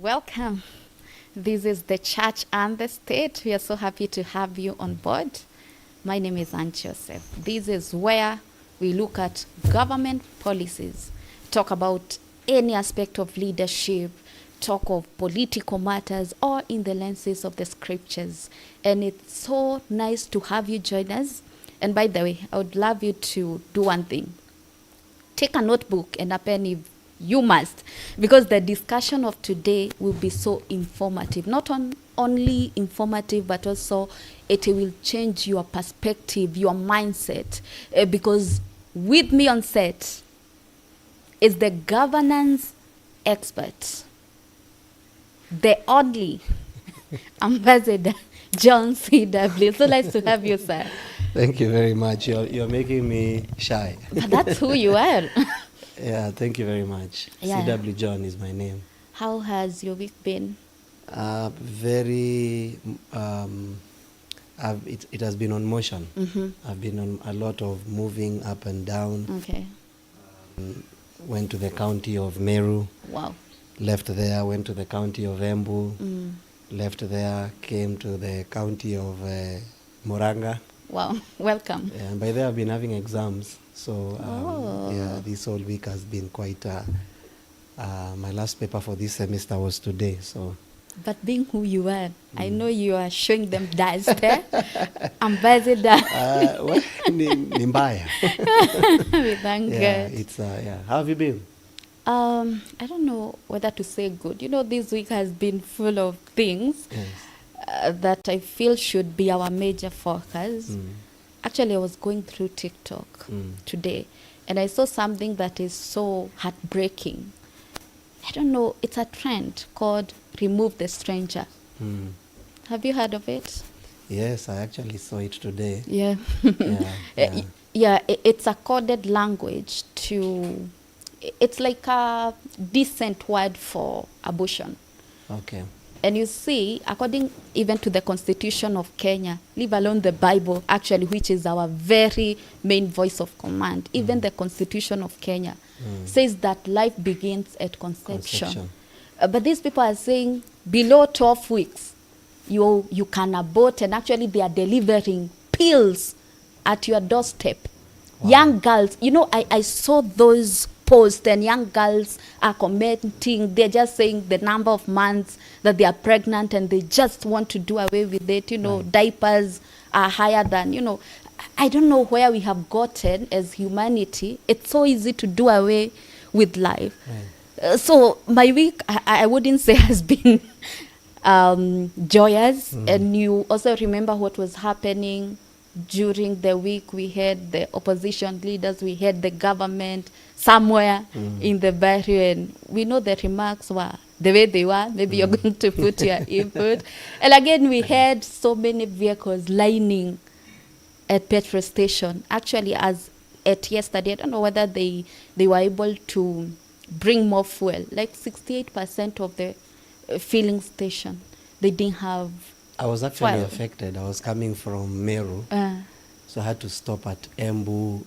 Welcome. This is the Church and the State. We are so happy to have you on board. My name is Anne Joseph. This is where we look at government policies, talk about any aspect of leadership, talk of political matters, or in the lenses of the scriptures. And it's so nice to have you join us. And by the way, I would love you to do one thing. Take a notebook and a pen if you must, because the discussion of today will be so informative. Not only informative, but also it will change your perspective, your mindset. Because with me on set is the governance expert, the only Ambassador John CW. So nice to have you, sir. Thank you very much. You're making me shy. But that's who you are. Yeah, thank you very much. Yeah. CW John is my name. How has your week been? Very, it has been on motion. Mm-hmm. I've been on a lot of moving up and down. Okay. Went to the county of Meru, Wow. left there, went to the county of Embu, Mm. left there, came to the county of Moranga. Wow. Welcome. And by there I've been having exams. So Oh. yeah, this whole week has been quite, my last paper for this semester was today. So But being who you are, I know you are showing them dust, eh? Ambassador. well, ni mbaya. We thank Yeah, God. it's yeah. How have you been? I don't know whether to say good. You know, this week has been full of things Yes. that I feel should be our major focus. Mm. Actually, I was going through TikTok today, and I saw something that is so heartbreaking. I don't know, it's a trend called Remove the Stranger. Mm. Have you heard of it? Yes, I actually saw it today. Yeah. Yeah, Yeah, it's a coded language to, it's like a decent word for abortion. Okay. And you see, according even to the Constitution of Kenya, leave alone the Bible, actually, which is our very main voice of command, even the Constitution of Kenya says that life begins at conception. But these people are saying below 12 weeks, you can abort, and actually they are delivering pills at your doorstep. Wow. Young girls, you know, I saw those posts, and young girls are commenting. They're just saying the number of months that they are pregnant, and they just want to do away with it. You know, Right. diapers are higher than, you know, I don't know where we have gotten as humanity. It's so easy to do away with life. Right. So my week, I wouldn't say has been joyous. And you also remember what was happening during the week. We had the opposition leaders, we had the government somewhere in the barrio, and we know the remarks were the way they were. Maybe you're going to put your input. And again, we had so many vehicles lining at petrol station. Actually, as at yesterday, I don't know whether they were able to bring more fuel. Like 68% of the filling station, they didn't have. I was actually Well- affected. I was coming from Meru. So I had to stop at Embu,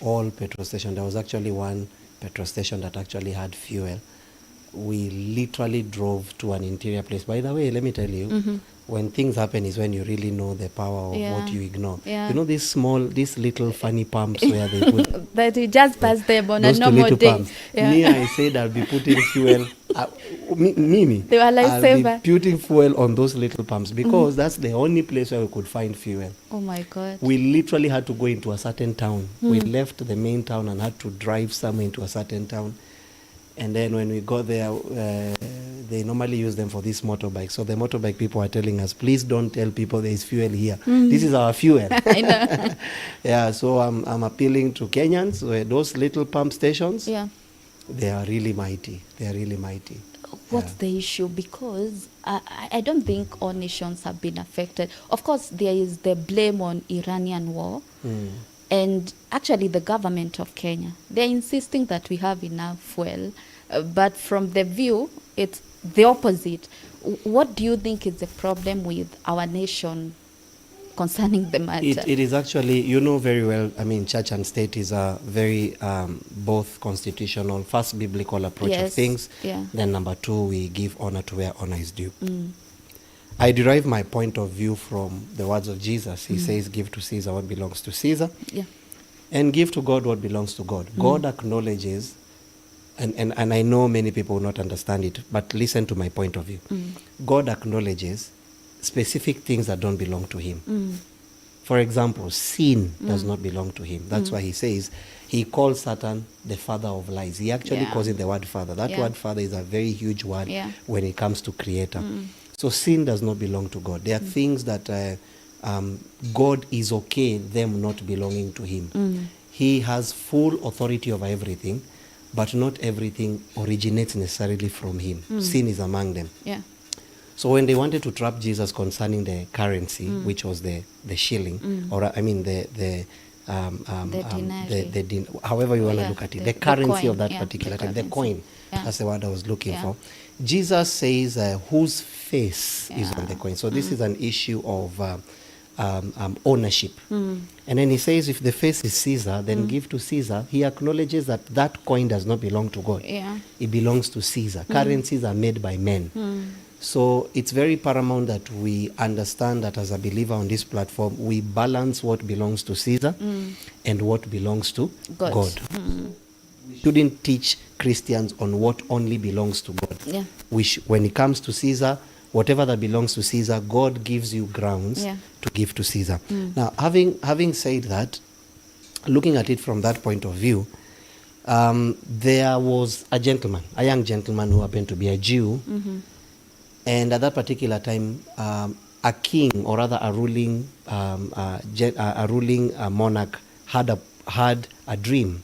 all petrol station. There was actually one petrol station that actually had fuel. We literally drove to an interior place. By the way, let me tell you, when things happen is when you really know the power of Yeah. what you ignore. Yeah. You know these little funny pumps where they put That we just passed them on a those two normal little day. pumps. Yeah. Me, I said I'll be putting fuel. Mimi, They were I'll lifesaver. be putting fuel on those little pumps because that's the only place where we could find fuel. Oh my God. We literally had to go into a certain town. We left the main town and had to drive somewhere into a certain town. And then when we got there, they normally use them for these motorbikes. So the motorbike people are telling us, please don't tell people there is fuel here. This is our fuel. I know. Yeah, so I'm appealing to Kenyans, where those little pump stations, Yeah. they are really mighty. They are really mighty. What's the issue? Because I don't think all nations have been affected. Of course, there is the blame on Iranian war. And actually, the government of Kenya, they're insisting that we have enough fuel. But from the view, it's the opposite. What do you think is the problem with our nation concerning the matter? It is actually, you know very well, I mean, church and state is a very both constitutional, first biblical approach of things. Yeah. Then number two, we give honor to where honor is due. I derive my point of view from the words of Jesus. He says, give to Caesar what belongs to Caesar. Yeah. And give to God what belongs to God. God acknowledges, and I know many people will not understand it, but listen to my point of view. God acknowledges specific things that don't belong to him. For example, sin does not belong to him. That's why he says, he calls Satan the father of lies. He actually calls it the word father. That word father is a very huge word when it comes to creator. So sin does not belong to God. There are things that God is okay them not belonging to him. He has full authority over everything, but not everything originates necessarily from him. Sin is among them. Yeah. So when they wanted to trap Jesus concerning the currency, which was the shilling, or I mean however you want to look at it, the currency coin, of that particular time, the coin, that's the word I was looking for. Jesus says whose face is on the coin. So this is an issue of ownership. And then he says, if the face is Caesar, then give to Caesar. He acknowledges that that coin does not belong to God. It belongs to Caesar. Currencies are made by men. So it's very paramount that we understand that as a believer on this platform, we balance what belongs to Caesar and what belongs to God. We shouldn't teach Christians on what only belongs to God. When it comes to Caesar, whatever that belongs to Caesar, God gives you grounds to give to Caesar. Now, having said that, looking at it from that point of view, there was a young gentleman who happened to be a Jew, and at that particular time, a king, or rather a ruling monarch, had a dream.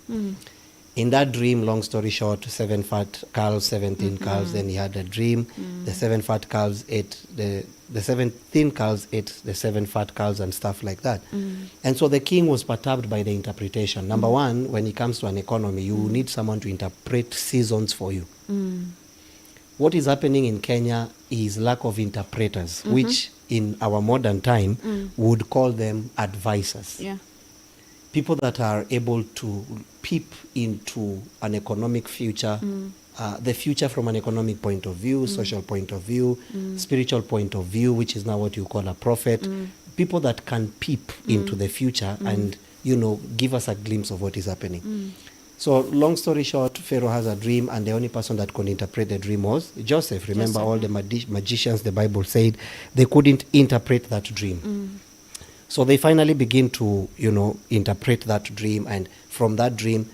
In that dream, long story short, 7 fat calves, 17 calves. Then he had a dream. The 7 fat calves ate the 17 calves ate the 7 fat calves and stuff like that. And so the king was perturbed by the interpretation. Number one, when it comes to an economy, you need someone to interpret seasons for you. What is happening in Kenya is lack of interpreters, which in our modern time would call them advisors. People that are able to peep into an economic future, the future from an economic point of view, social point of view, spiritual point of view, which is now what you call a prophet. People that can peep into the future and, give us a glimpse of what is happening. So long story short, Pharaoh has a dream, and the only person that could interpret the dream was Joseph. Remember, all the magicians, the Bible said, they couldn't interpret that dream. So they finally begin to, interpret that dream. And from that dream,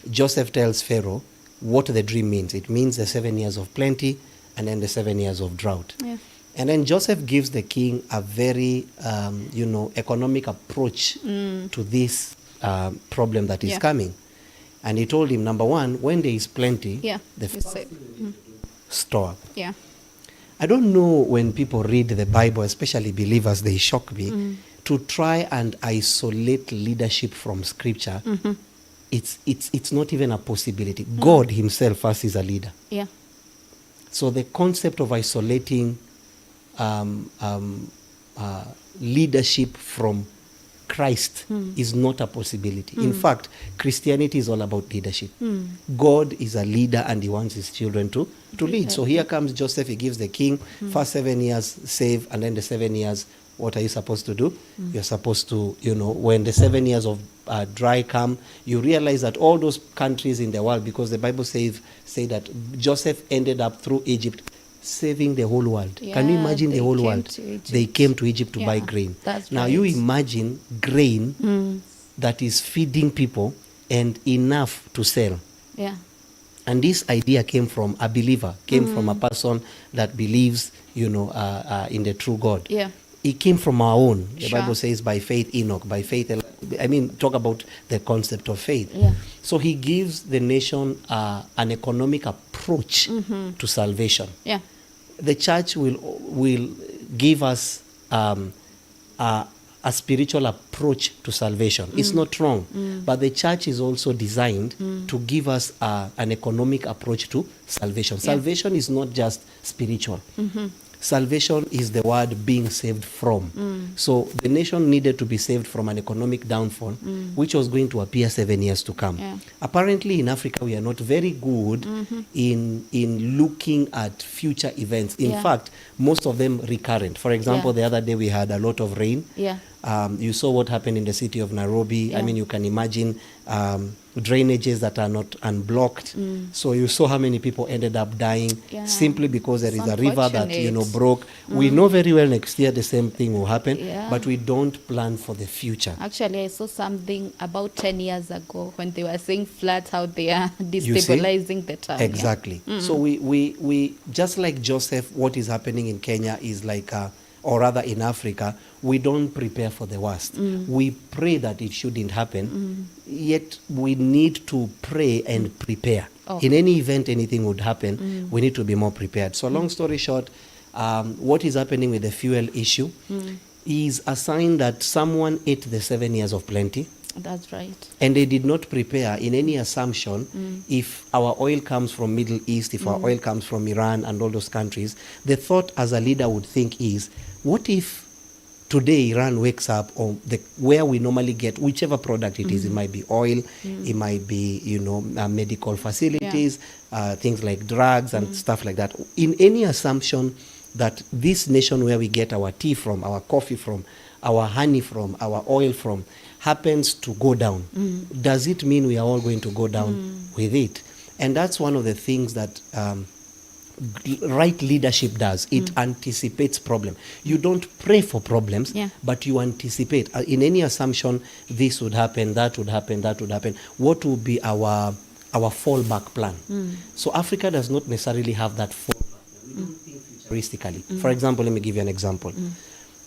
Joseph tells Pharaoh what the dream means. It means the 7 years of plenty and then the 7 years of drought. And then Joseph gives the king a very, economic approach to this problem that is coming. And he told him, number one, when there is plenty, the first thing store. I don't know, when people read the Bible, especially believers, they shock me. To try and isolate leadership from scripture, it's not even a possibility. God himself first is a leader. So the concept of isolating leadership from Christ is not a possibility. In fact, Christianity is all about leadership. God is a leader and he wants his children to lead. So here comes Joseph, he gives the king first 7 years save, and then the 7 years, what are you supposed to do? You're supposed to, when the 7 years of dry come, you realize that all those countries in the world, because the Bible say that Joseph ended up through Egypt saving the whole world. Can you imagine the whole world? They came to Egypt to buy grain. Now you imagine grain that is feeding people and enough to sell. And this idea came from a believer, came from a person that believes, in the true God. It came from our own. The Bible says by faith Enoch, by faith, talk about the concept of faith. So he gives the nation an economic approach to salvation. The church will give us a spiritual approach to salvation. It's not wrong, but the church is also designed to give us an economic approach to salvation. Salvation is not just spiritual. salvation is the word being saved from. So the nation needed to be saved from an economic downfall, which was going to appear 7 years to come. Yeah. Apparently in Africa, we are not very good in looking at future events. In Yeah. fact, most of them recurrent. For example, Yeah. the other day we had a lot of rain. Yeah. You saw what happened in the city of Nairobi. I Yeah. mean, you can imagine drainages that are not unblocked. So you saw how many people ended up dying Yeah. simply because there It's is a river that, unfortunate. broke. We know very well next year the same thing will happen, Yeah. but we don't plan for the future. Actually, I saw something about 10 years ago when they were saying floods, how they are You see? destabilizing the town. Exactly. So we just like Joseph, what is happening in Kenya is like, or rather in Africa, we don't prepare for the worst. We pray that it shouldn't happen, yet we need to pray and prepare. Okay. In any event, anything would happen, we need to be more prepared. So long story short, what is happening with the fuel issue is a sign that someone ate the 7 years of plenty. That's right. And they did not prepare in any assumption if our oil comes from Middle East, if our oil comes from Iran and all those countries. The thought as a leader would think is, what if today Iran wakes up on where we normally get whichever product it is, it might be oil, it might be, medical facilities, things like drugs and stuff like that. In any assumption that this nation where we get our tea from, our coffee from, our honey from, our oil from, happens to go down, does it mean we are all going to go down with it? And that's one of the things that right leadership does. It anticipates problem. You don't pray for problems, but you anticipate. In any assumption, this would happen, that would happen, that would happen. What will be our fallback plan? So Africa does not necessarily have that fallback plan. We don't think futuristically. For example, let me give you an example.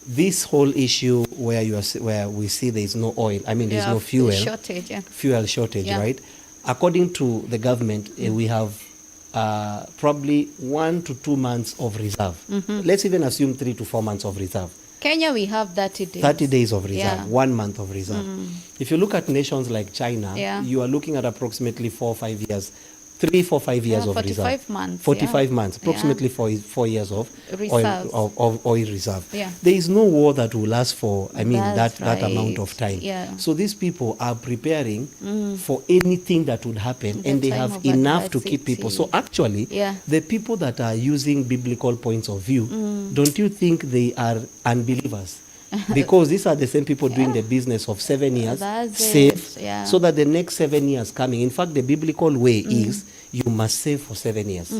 This whole issue where we see there is no oil, there's no fuel Shortage, fuel shortage, right? According to the government, we have probably 1 to 2 months of reserve. Let's even assume 3 to 4 months of reserve. Kenya, we have 30 days. 30 days of reserve, Yeah. 1 month of reserve. If you look at nations like China, you are looking at approximately 4 or 5 years, 3, 4, 5 years of 45 reserve. months. 45 months, approximately 4 years of Reserves. oil reserve. Yeah. There is no war that will last for, That's that right. amount of time. Yeah. So these people are preparing for anything that would happen, The and they time have of enough to keep adversity. people. So actually, Yeah. the people that are using biblical points of view, don't you think they are unbelievers? Because these are the same people doing the business of 7 years, That's save, it, yeah. so that the next 7 years coming. In fact, the biblical way is you must save for 7 years.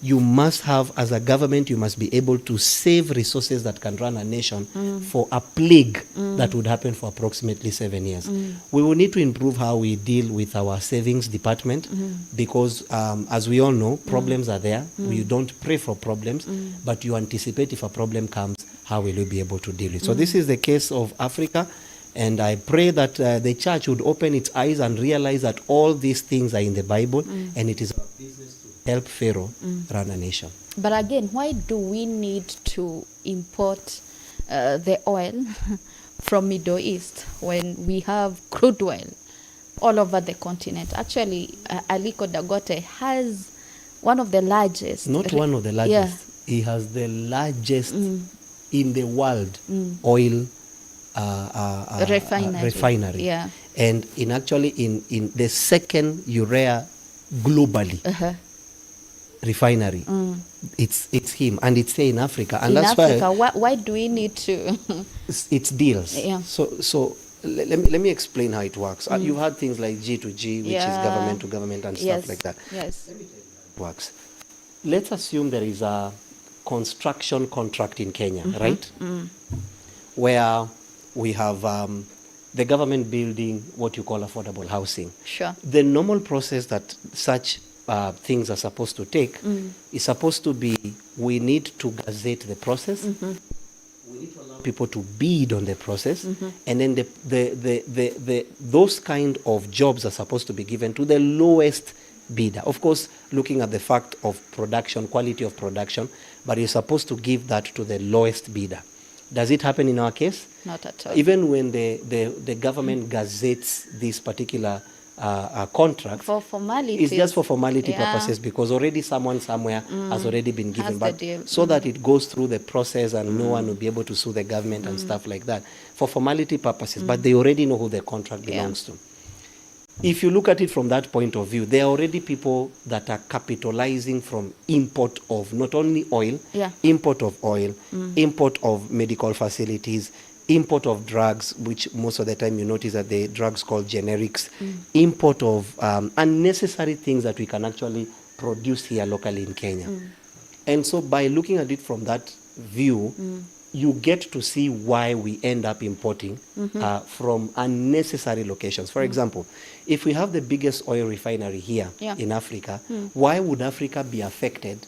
You must have, as a government, you must be able to save resources that can run a nation for a plague that would happen for approximately 7 years. We will need to improve how we deal with our savings department because, as we all know, problems are there. You don't pray for problems, but you anticipate if a problem comes, how will you be able to deal with it? So this is the case of Africa, and I pray that the church would open its eyes and realize that all these things are in the Bible, and it is our business to help Pharaoh run a nation. But again, why do we need to import the oil from Middle East when we have crude oil all over the continent? Actually, Aliko Dangote has one of the largest. Not one of the largest. He has the largest in the world oil refinery. Yeah. And in the second urea globally refinery, it's him, and it's here in Africa, and in that's Africa, why do we need to? it's deals. Yeah. So let me explain how it works. You had things like G2G, which is government to government and stuff like that. Yes. Let me tell you how it works. Let's assume there is a construction contract in Kenya, right? Where we have the government building what you call affordable housing. Sure. The normal process that such things are supposed to take is supposed to be, we need to gazette the process. We need to allow people to bid on the process, and then those kind of jobs are supposed to be given to the lowest bidder. Of course, looking at the fact of production, quality of production, but you're supposed to give that to the lowest bidder. Does it happen in our case? Not at all. Even when the government gazettes this particular contract. For formality. It's just for formality purposes, because already someone somewhere has already been given, but so that it goes through the process and no one will be able to sue the government and stuff like that, for formality purposes, but they already know who the contract belongs to. If you look at it from that point of view, there are already people that are capitalizing from import of not only oil, import of oil, import of medical facilities, import of drugs, which most of the time you notice that the drugs called generics, import of unnecessary things that we can actually produce here locally in Kenya. And so by looking at it from that view, you get to see why we end up importing from unnecessary locations. For example, if we have the biggest oil refinery here in Africa, why would Africa be affected?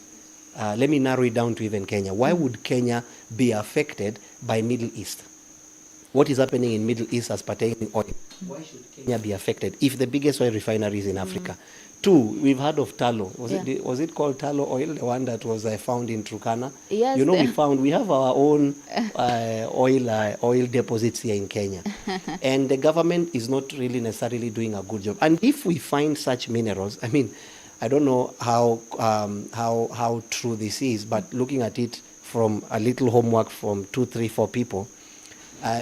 Let me narrow it down to even Kenya. Why would Kenya be affected by Middle East? What is happening in Middle East as pertaining oil? Why should Kenya be affected if the biggest oil refinery is in Africa? Two, we've heard of tallow. Was it called tallow oil, the one that was found in Turkana? Yes. You know, we have our own oil deposits here in Kenya, and the government is not really necessarily doing a good job. And if we find such minerals, I mean, I don't know how true this is, but looking at it from a little homework from 2, 3, 4 people,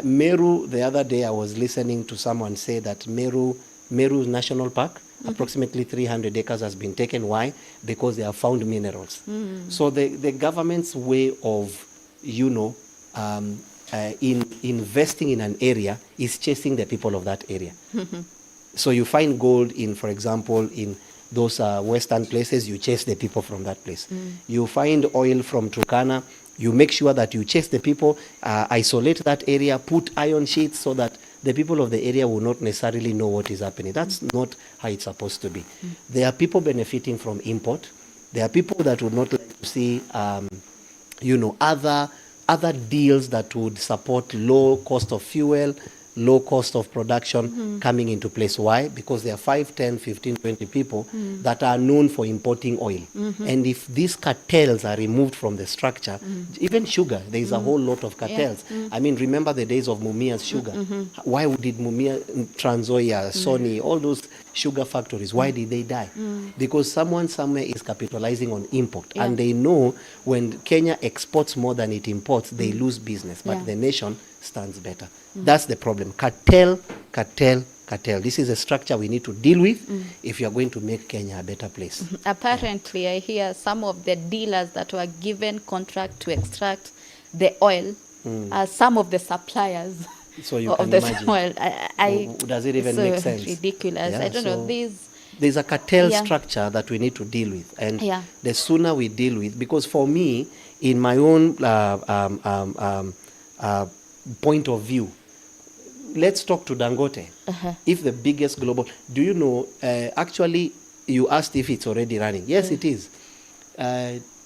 Meru, the other day I was listening to someone say that Meru National Park, approximately 300 acres has been taken. Why? Because they have found minerals. So the government's way of, investing in an area is chasing the people of that area. So you find gold in, for example, in those western places, you chase the people from that place. You find oil from Turkana, you make sure that you chase the people, isolate that area, put iron sheets so that the people of the area will not necessarily know what is happening. That's not how it's supposed to be. There are people benefiting from import. There are people that would not like to see, other deals that would support low cost of fuel, low cost of production coming into place. Why? Because there are 5, 10, 15, 20 people that are known for importing oil. And if these cartels are removed from the structure, even sugar, there is a whole lot of cartels. I mean, remember the days of Mumia's sugar. Why did Mumia, Transoya, Sony, all those sugar factories, why did they die? Because someone somewhere is capitalizing on import. And they know when Kenya exports more than it imports, they lose business. But the nation stands better. That's the problem. Cartel. This is a structure we need to deal with if you are going to make Kenya a better place. Apparently, I hear some of the dealers that were given contract to extract the oil are some of the suppliers. So you of can the imagine. Oil. Does it even make sense? Ridiculous. I don't know. There's a cartel structure that we need to deal with, and the sooner we deal with, because for me, in my own point of view, let's talk to Dangote. If the biggest global, do you know, actually, you asked if it's already running. Yes, it is.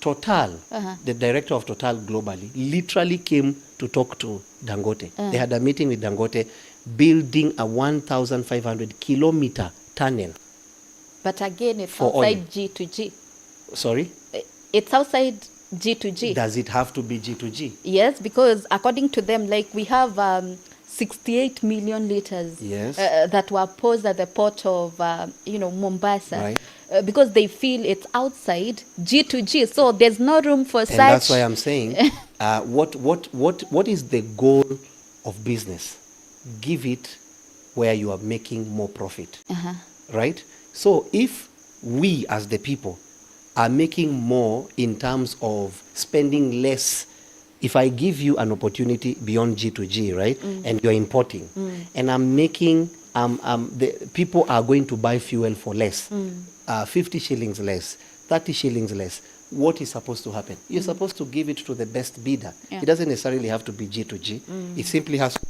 Total, the director of Total globally, literally came to talk to Dangote. They had a meeting with Dangote, building a 1,500 kilometer tunnel. But again, it's outside G2G. Sorry? It's outside G2G. Does it have to be G2G? Yes, because according to them, like we have 68 million liters that were posed at the port of, Mombasa. Right. Because they feel it's outside G2G, so there's no room for such. And that's why I'm saying, what is the goal of business? Give it where you are making more profit, right? So if we as the people are making more in terms of spending less, if I give you an opportunity beyond G2G, right, and you're importing, and I'm making, the people are going to buy fuel for less, 50 shillings less, 30 shillings less, what is supposed to happen? You're supposed to give it to the best bidder. It doesn't necessarily have to be G2G. It simply has to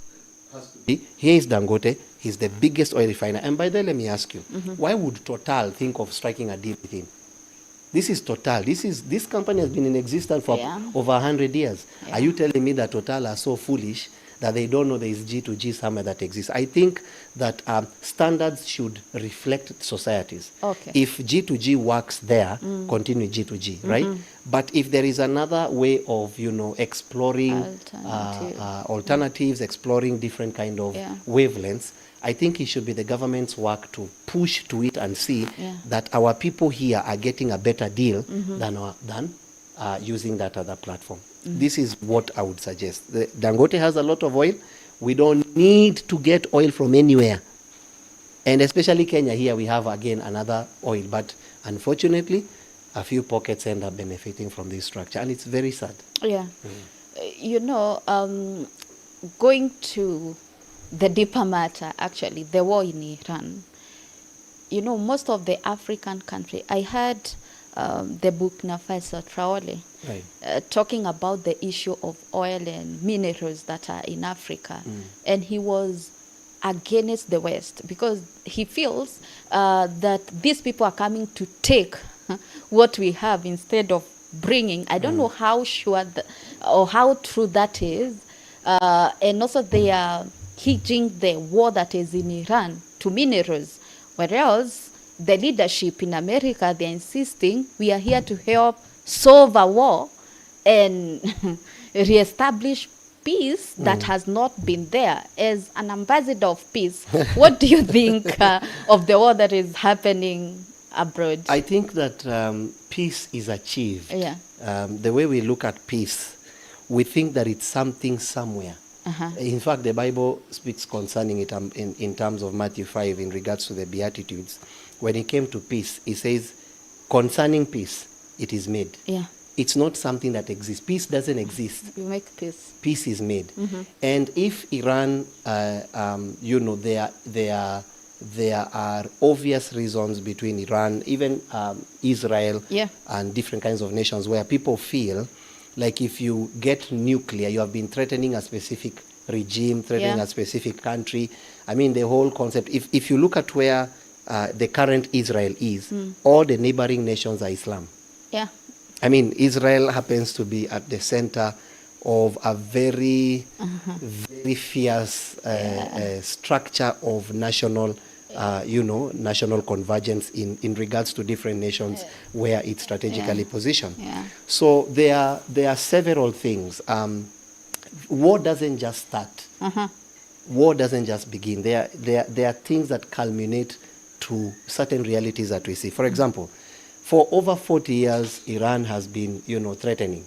be, here is Dangote, he's the biggest oil refiner. And by the way, let me ask you, why would Total think of striking a deal with him? This is Total. This company has been in existence for over 100 years. Are you telling me that Total are so foolish that they don't know there is G2G somewhere that exists? I think that standards should reflect societies. If G2G works there, continue G2G, right? But if there is another way of, exploring alternatives, exploring different kind of wavelengths, I think it should be the government's work to push to it and see Yeah. that our people here are getting a better deal than using that other platform. This is what I would suggest. Dangote has a lot of oil. We don't need to get oil from anywhere. And especially Kenya here, we have again another oil. But unfortunately, a few pockets end up benefiting from this structure. And it's very sad. Yeah. You know, going to the deeper matter, actually, the war in Iran. You know, most of the African country, I heard the book Nafisa Traore Right. talking about the issue of oil and minerals that are in Africa. And he was against the West because he feels that these people are coming to take what we have instead of bringing. I don't know how sure or how true that is. And also they are hedging the war that is in Iran to minerals, whereas the leadership in America, they're insisting we are here to help solve a war and reestablish peace that has not been there. As an ambassador of peace, what do you think of the war that is happening abroad? I think that peace is achieved. Yeah. The way we look at peace, we think that it's something somewhere. In fact, the Bible speaks concerning it in terms of Matthew 5 in regards to the Beatitudes. When it came to peace, it says, concerning peace, it is made. Yeah. It's not something that exists. Peace doesn't exist. You make peace. Peace is made. And if Iran, you know, there are obvious reasons between Iran, even Israel, and different kinds of nations where people feel like if you get nuclear, you have been threatening a specific regime, threatening a specific country. I mean, the whole concept, if you look at where the current Israel is, all the neighboring nations are Islam. Yeah. I mean, Israel happens to be at the center of a very, very fierce structure of national, national convergence in regards to different nations where it's strategically positioned. Yeah. So there are several things. War doesn't just start. War doesn't just begin. There are things that culminate to certain realities that we see. For example, for over 40 years, Iran has been, threatening.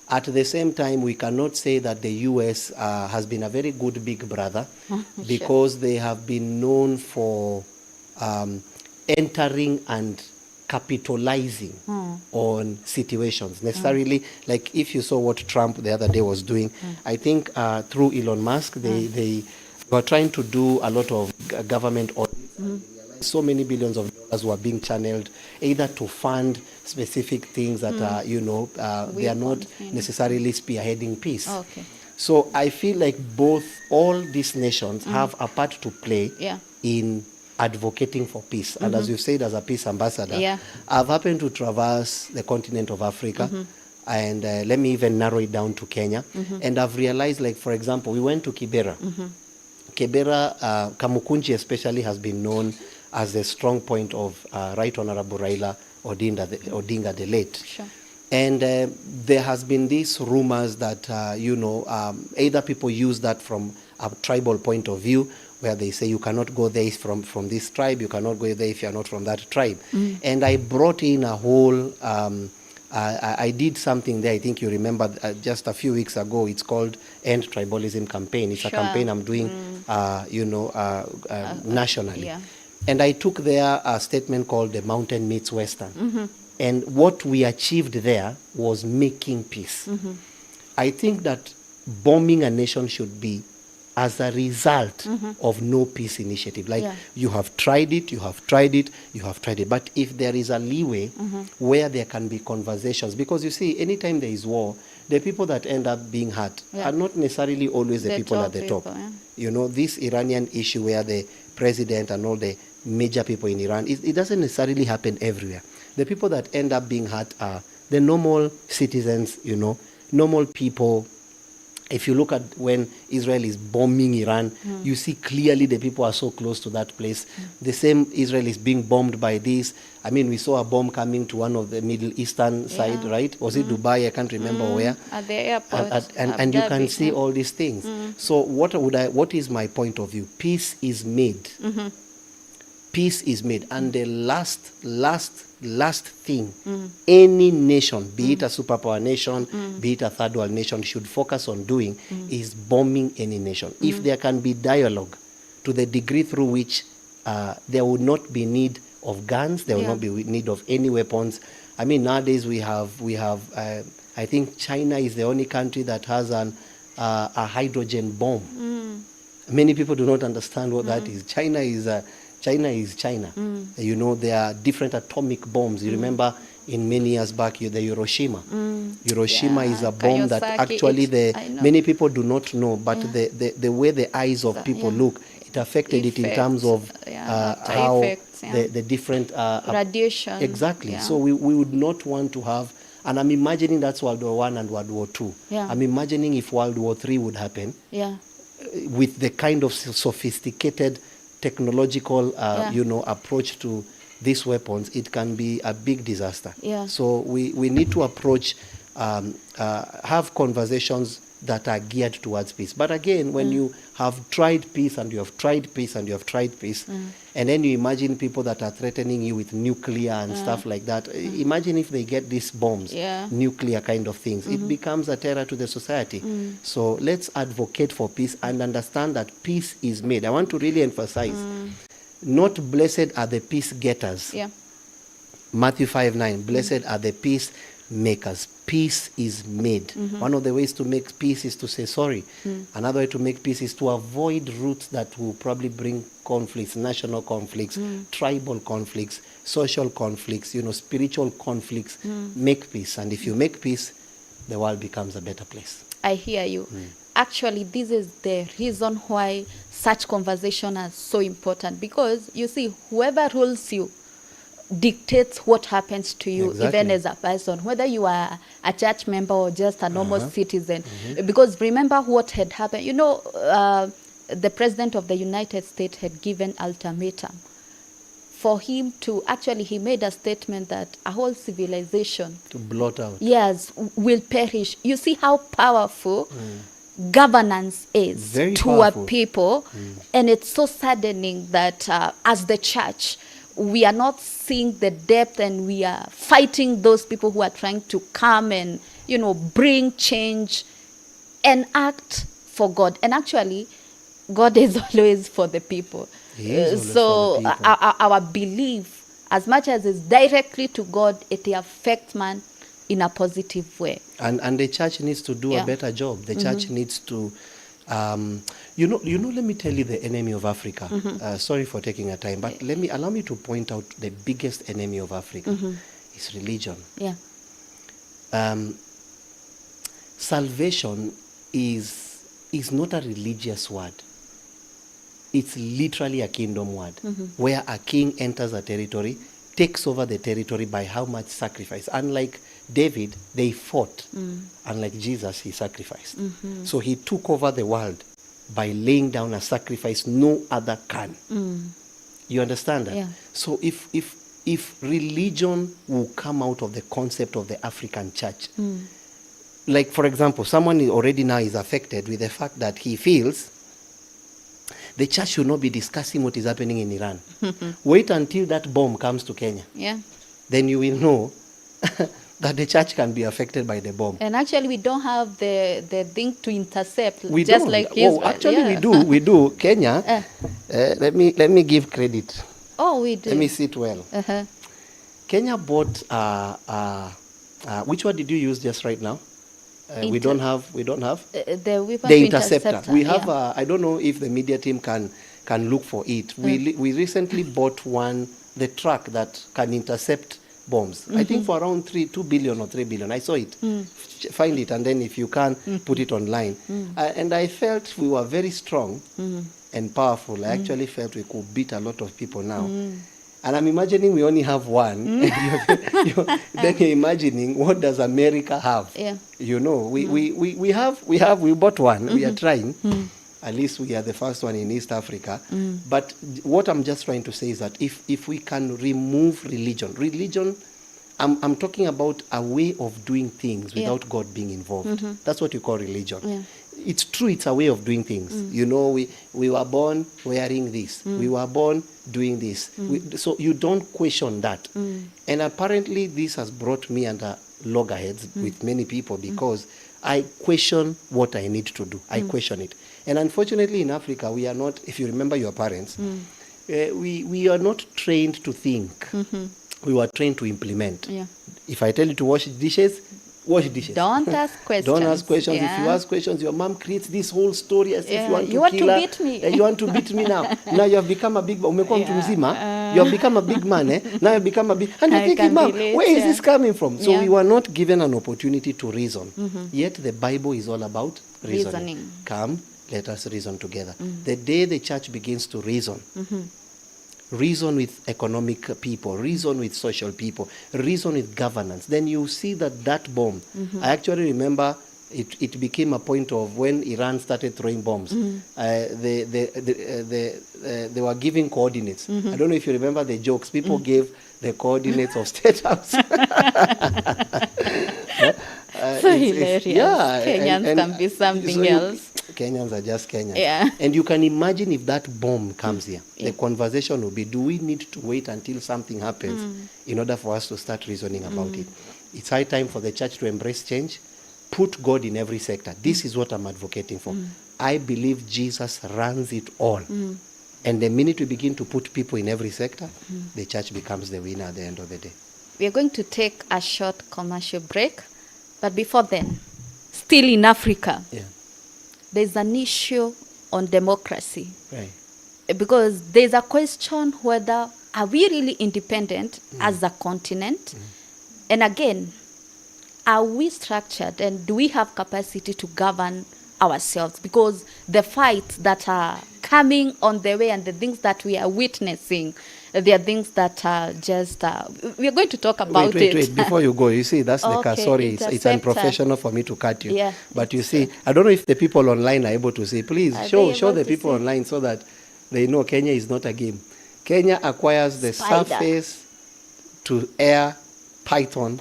At the same time, we cannot say that the U.S. Has been a very good big brother because they have been known for entering and capitalizing on situations. Necessarily, like if you saw what Trump the other day was doing, I think through Elon Musk, they were trying to do a lot of government audits. So many billions of dollars were being channeled either to fund specific things that are, they are not necessarily spearheading peace. Okay. So I feel like all these nations have a part to play in advocating for peace. And as you've said, as a peace ambassador, I've happened to traverse the continent of Africa. And let me even narrow it down to Kenya. And I've realized, like, for example, we went to Kibera. Kibera, Kamukunji especially, has been known as the strong point of Right Honorable Raila Odinga the late. Sure. And there has been these rumors that, either people use that from a tribal point of view, where they say you cannot go there from this tribe, you cannot go there if you're not from that tribe. And I brought in a whole, I did something there, I think you remember, just a few weeks ago. It's called End Tribalism Campaign. It's a campaign I'm doing, nationally. Yeah. And I took there a statement called The Mountain Meets Western. And what we achieved there was making peace. I think that bombing a nation should be as a result of no peace initiative. Like, you have tried it, you have tried it, you have tried it. But if there is a leeway where there can be conversations, because you see, anytime there is war, the people that end up being hurt are not necessarily always the people at the top. This Iranian issue where the president and all the major people in Iran, it doesn't necessarily happen everywhere. The people that end up being hurt are the normal citizens, normal people If you look at when Israel is bombing Iran, you see clearly the people are so close to that place. The same Israel is being bombed by this. I mean, we saw a bomb coming to one of the Middle Eastern side, right? Was it Dubai? I can't remember where. At the airport. And you can see all these things. So what is my point of view? Peace is made. Peace is made. And the last thing any nation, be it a superpower nation, be it a third world nation, should focus on doing is bombing any nation. If there can be dialogue to the degree through which there would not be need of guns, there will not be need of any weapons. I mean, nowadays we have I think China is the only country that has a hydrogen bomb. Many people do not understand what that is. China is China. You know, there are different atomic bombs. You remember in many years back, the Hiroshima. Hiroshima is a bomb that actually many people do not know, but the way the eyes of people look, it affected it in terms of how the different radiation. Exactly. So we would not want to have, and I'm imagining that's World War I and World War II. I'm imagining if World War III would happen, with the kind of sophisticated technological approach to these weapons, it can be a big disaster. So we need to approach, have conversations that are geared towards peace. But again, when you have tried peace and you have tried peace and you have tried peace, and then you imagine people that are threatening you with nuclear and stuff like that, imagine if they get these bombs, nuclear kind of things, it becomes a terror to the society. So let's advocate for peace and understand that peace is made. I want to really emphasize, not blessed are the peace getters. Matthew 5:9, blessed are the peace makers. Peace is made. One of the ways to make peace is to say sorry. Another way to make peace is to avoid routes that will probably bring conflicts, national conflicts, tribal conflicts, social conflicts, spiritual conflicts. Make peace. And if you make peace, the world becomes a better place. I hear you. Actually, this is the reason why such conversation is so important, because you see, whoever rules you dictates what happens to you, even as a person, whether you are a church member or just a normal citizen. Because remember what had happened. The president of the United States had given ultimatum for him to, actually he made a statement that a whole civilization to blot out, will perish. You see how powerful governance is. Very to powerful. A people. And it's so saddening that as the church, we are not seeing the depth, and we are fighting those people who are trying to come and, bring change and act for God. And actually, God is always for the people. So our belief, as much as it's directly to God, it affects man in a positive way. And the church needs to do a better job. The church needs to, let me tell you the enemy of Africa. Sorry for taking a time, but allow me to point out the biggest enemy of Africa is religion. Salvation is not a religious word. It's literally a kingdom word, where a king enters a territory, takes over the territory by how much sacrifice. Unlike David, they fought. Unlike Jesus, he sacrificed. So he took over the world by laying down a sacrifice no other can. You understand that? So if religion will come out of the concept of the African church, like for example, someone already now is affected with the fact that he feels the church should not be discussing what is happening in Iran. Wait until that bomb comes to Kenya. Then you will know that the church can be affected by the bomb. And actually, we don't have the thing to intercept. We just don't. like Israel. Actually, we do. Kenya, let me give credit. Oh, we do. Let me sit well. Kenya bought, which one did you use just right now? We don't have the interceptor. We have I don't know if the media team can look for it. We recently bought the truck that can intercept bombs. I think for around 2 billion or 3 billion. I saw it. Find it, and then if you can, put it online. And I felt we were very strong and powerful. I actually felt we could beat a lot of people now. And I'm imagining we only have one. Then you're imagining, what does America have? Yeah. You know, we bought one. We are trying. At least we are the first one in East Africa. But what I'm just trying to say is that if we can remove religion, I'm talking about a way of doing things without God being involved. That's what you call religion. Yeah. It's true, it's a way of doing things. You know, we were born wearing this. We were born doing this. So you don't question that. And apparently this has brought me under loggerheads with many people because I question what I need to do. I question it. And unfortunately in Africa, we are not, if you remember your parents, we are not trained to think. We were trained to implement. Yeah. If I tell you to wash dishes, wash dishes. Don't ask questions. Don't ask questions. Yeah. If you ask questions, your mom creates this whole story as if you want to kill her. Beat me. You want to beat me now. Now you have become a big man. You have become a big man. Now you have become a big... And you're thinking, Mom, where is this coming from? So we were not given an opportunity to reason. Yet the Bible is all about reasoning. Come, let us reason together. The day the church begins to reason, reason with economic people, reason with social people, reason with governance, then you see that bomb. I actually remember it became a point of when Iran started throwing bombs. They were giving coordinates. I don't know if you remember the jokes. People gave the coordinates of State House. So hilarious. Yeah, Kenyans can be something else. Kenyans are just Kenyans. Yeah. And you can imagine if that bomb comes here, the conversation will be, do we need to wait until something happens in order for us to start reasoning about it? It's high time for the church to embrace change, put God in every sector. This is what I'm advocating for. I believe Jesus runs it all. And the minute we begin to put people in every sector, the church becomes the winner at the end of the day. We are going to take a short commercial break. But before then, still in Africa, there's an issue on democracy. Right. Because there's a question whether are we really independent as a continent? And again, are we structured and do we have capacity to govern ourselves? Because the fights that are coming on the way and the things that we are witnessing, there are things that are just, we are going to talk about it. Wait, before you go, you see, that's the car. Sorry, it's unprofessional for me to cut you. Yeah, but you see, I don't know if the people online are able to see. Please show the people online so that they know Kenya is not a game. Kenya acquires the surface to air Python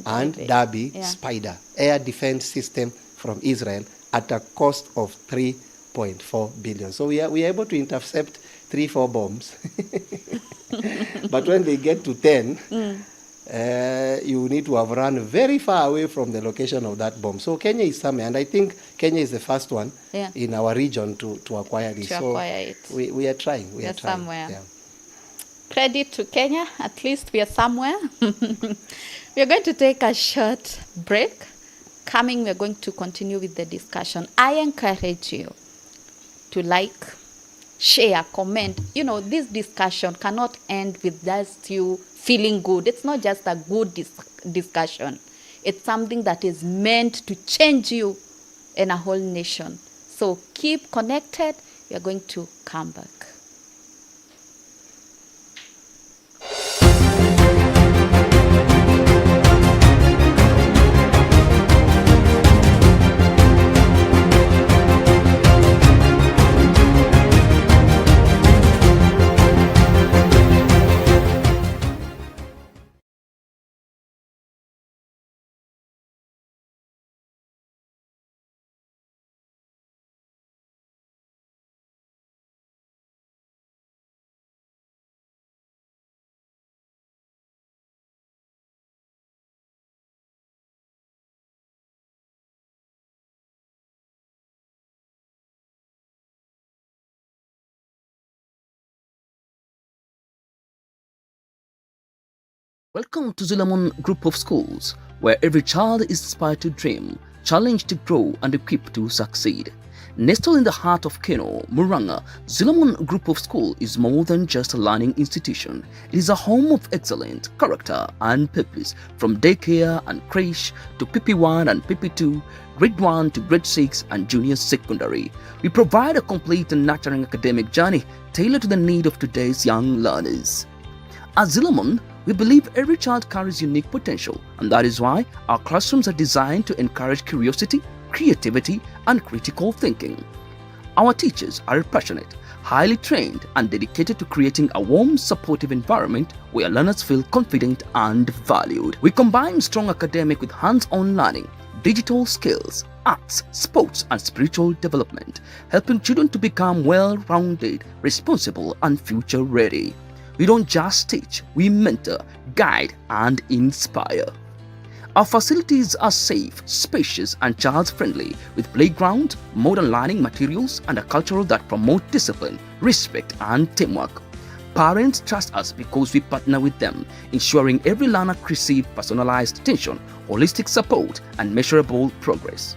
and Derby Spider air defense system from Israel at a cost of 3.4 billion. So we are able to intercept 3-4 bombs. But when they get to 10, you need to have run very far away from the location of that bomb. So Kenya is somewhere, and I think Kenya is the first one in our region to acquire this. We are trying. We are trying. Somewhere. Yeah. Credit to Kenya, at least we are somewhere. We are going to take a short break. Coming, we are going to continue with the discussion. I encourage you to like, share, comment. You know, this discussion cannot end with just you feeling good. It's not just a good discussion. It's something that is meant to change you and a whole nation. So keep connected. We are going to come back. Welcome to Zulomon Group of Schools, where every child is inspired to dream, challenged to grow, and equipped to succeed. Nestled in the heart of Keno, Muranga, Zulomon Group of School is more than just a learning institution. It is a home of excellence, character, and purpose. From daycare and creche to PP1 and PP2, grade 1 to grade 6, and junior secondary, we provide a complete and nurturing academic journey tailored to the need of today's young learners. At Zilamon, we believe every child carries unique potential, and that is why our classrooms are designed to encourage curiosity, creativity, and critical thinking. Our teachers are passionate, highly trained, and dedicated to creating a warm, supportive environment where learners feel confident and valued. We combine strong academic with hands-on learning, digital skills, arts, sports, and spiritual development, helping children to become well-rounded, responsible, and future-ready. We don't just teach, we mentor, guide, and inspire. Our facilities are safe, spacious, and child-friendly, with playground, modern learning materials, and a culture that promotes discipline, respect, and teamwork. Parents trust us because we partner with them, ensuring every learner receives personalized attention, holistic support, and measurable progress.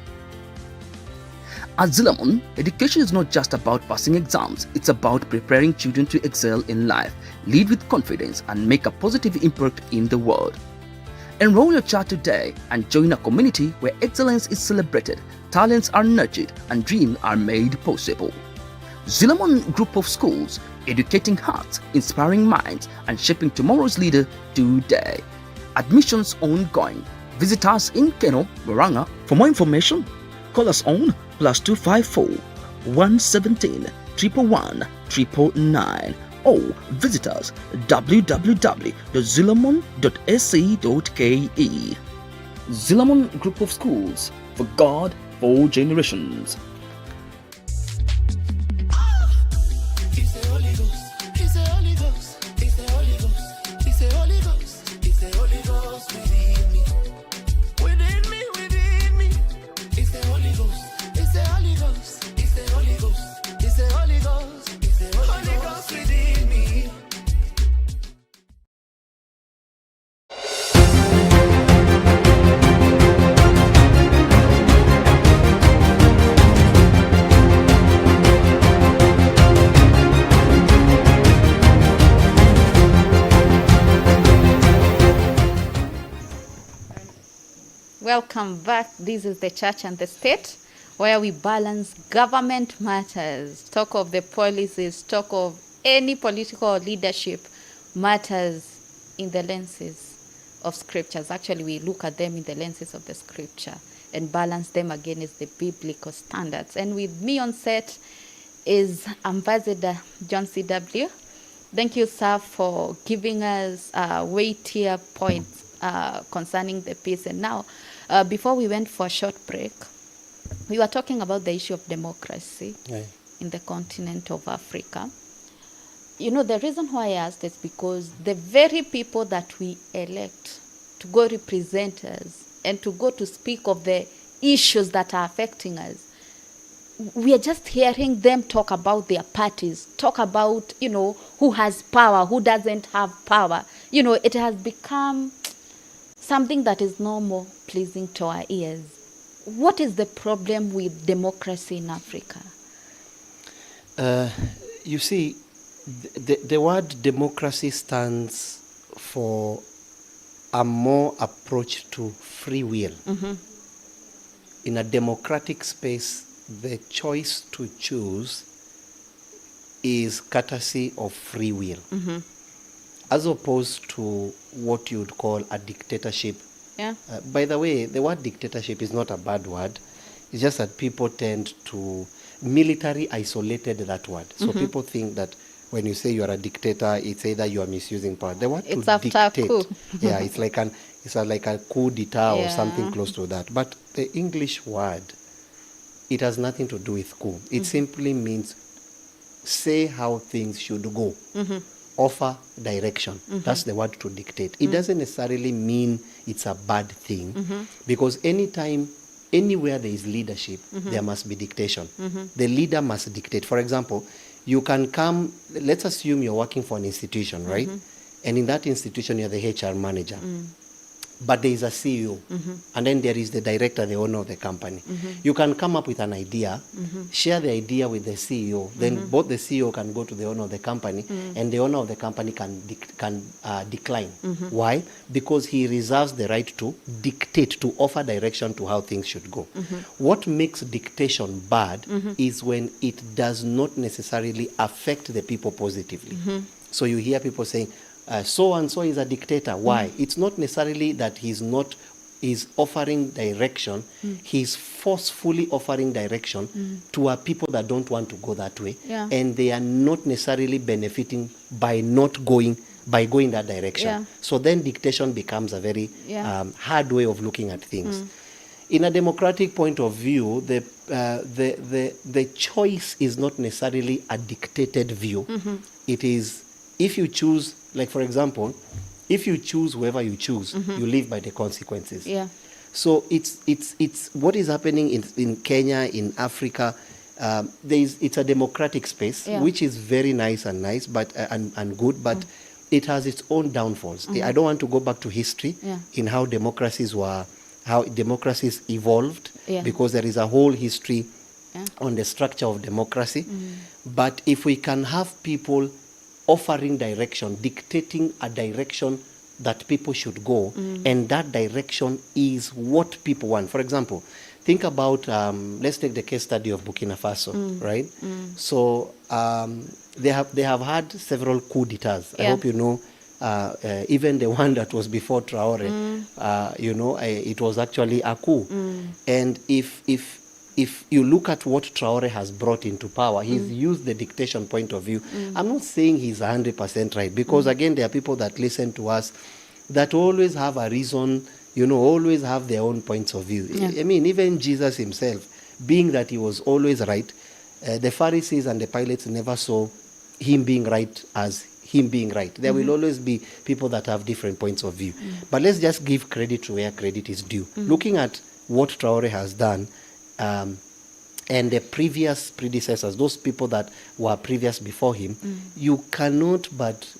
At Zilamon, education is not just about passing exams, it's about preparing children to excel in life, lead with confidence, and make a positive impact in the world. Enroll your child today and join a community where excellence is celebrated, talents are nurtured, and dreams are made possible. Zilamon Group of Schools, educating hearts, inspiring minds, and shaping tomorrow's leader today. Admissions ongoing. Visit us in Keno, Murang'a. For more information, call us on +254 117 111 999 or visit us www.zilamon.ac.ke. Zilamon Group of Schools, for God, for generations. Welcome back. This is the Church and the State, where we balance government matters, talk of the policies, talk of any political leadership matters in the lenses of scriptures. Actually, we look at them in the lenses of the scripture and balance them against the biblical standards. And with me on set is Ambassador John C.W. Thank you, sir, for giving us weightier points concerning the peace. And now, before we went for a short break, we were talking about the issue of democracy in the continent of Africa. You know, the reason why I asked is because the very people that we elect to go represent us and to go to speak of the issues that are affecting us, we are just hearing them talk about their parties, talk about, you know, who has power, who doesn't have power. You know, it has become something that is no more pleasing to our ears. What is the problem with democracy in Africa? You see, the word democracy stands for a more approach to free will. Mm-hmm. In a democratic space, the choice to choose is courtesy of free will, Mm-hmm. as opposed to what you'd call a dictatorship. Yeah. By the way, the word dictatorship is not a bad word. It's just that people tend to military isolated that word. So Mm-hmm. people think that when you say you are a dictator, it's either you are misusing power. The word It's to after a dictate, coup. yeah, it's like a coup d'etat or Yeah. something close to that. But the English word, it has nothing to do with coup. It simply means say how things should go. Mm-hmm. Offer direction. That's the word to dictate. It doesn't necessarily mean it's a bad thing, because anytime, anywhere there is leadership, there must be dictation. The leader must dictate. For example, you can come, let's assume you're working for an institution, right? And in that institution, you're the HR manager. But there is a CEO, and then there is the director, the owner of the company. You can come up with an idea, share the idea with the CEO, then both the CEO can go to the owner of the company, and the owner of the company can decline. Why? Because he reserves the right to dictate, to offer direction to how things should go. What makes dictation bad is when it does not necessarily affect the people positively. So you hear people saying, so and so is a dictator. Why? It's not necessarily that he's offering direction. He's forcefully offering direction to a people that don't want to go that way, and they are not necessarily benefiting by going that direction. So then dictation becomes a very hard way of looking at things. In a democratic point of view, the choice is not necessarily a dictated view. It is, if you choose, like for example, if you choose whoever you choose, you live by the consequences. So it's what is happening in Kenya, in Africa. It's a democratic space, which is very nice, but and good, but it has its own downfalls. I don't want to go back to history in how democracies evolved, because there is a whole history on the structure of democracy. But if we can have people offering direction, dictating a direction that people should go, and that direction is what people want. For example, think about, let's take the case study of Burkina Faso, right? So they have had several coups d'etats. I hope you know, even the one that was before Traore, it was actually a coup. And if you look at what Traore has brought into power, he's used the dictation point of view. I'm not saying he's 100% right, because again, there are people that listen to us that always have a reason, always have their own points of view. I mean, even Jesus himself, being that he was always right, the Pharisees and the Pilates never saw him being right as him being right. There will always be people that have different points of view. But let's just give credit to where credit is due. Looking at what Traore has done, and the previous predecessors, those people that were previous before him, you cannot but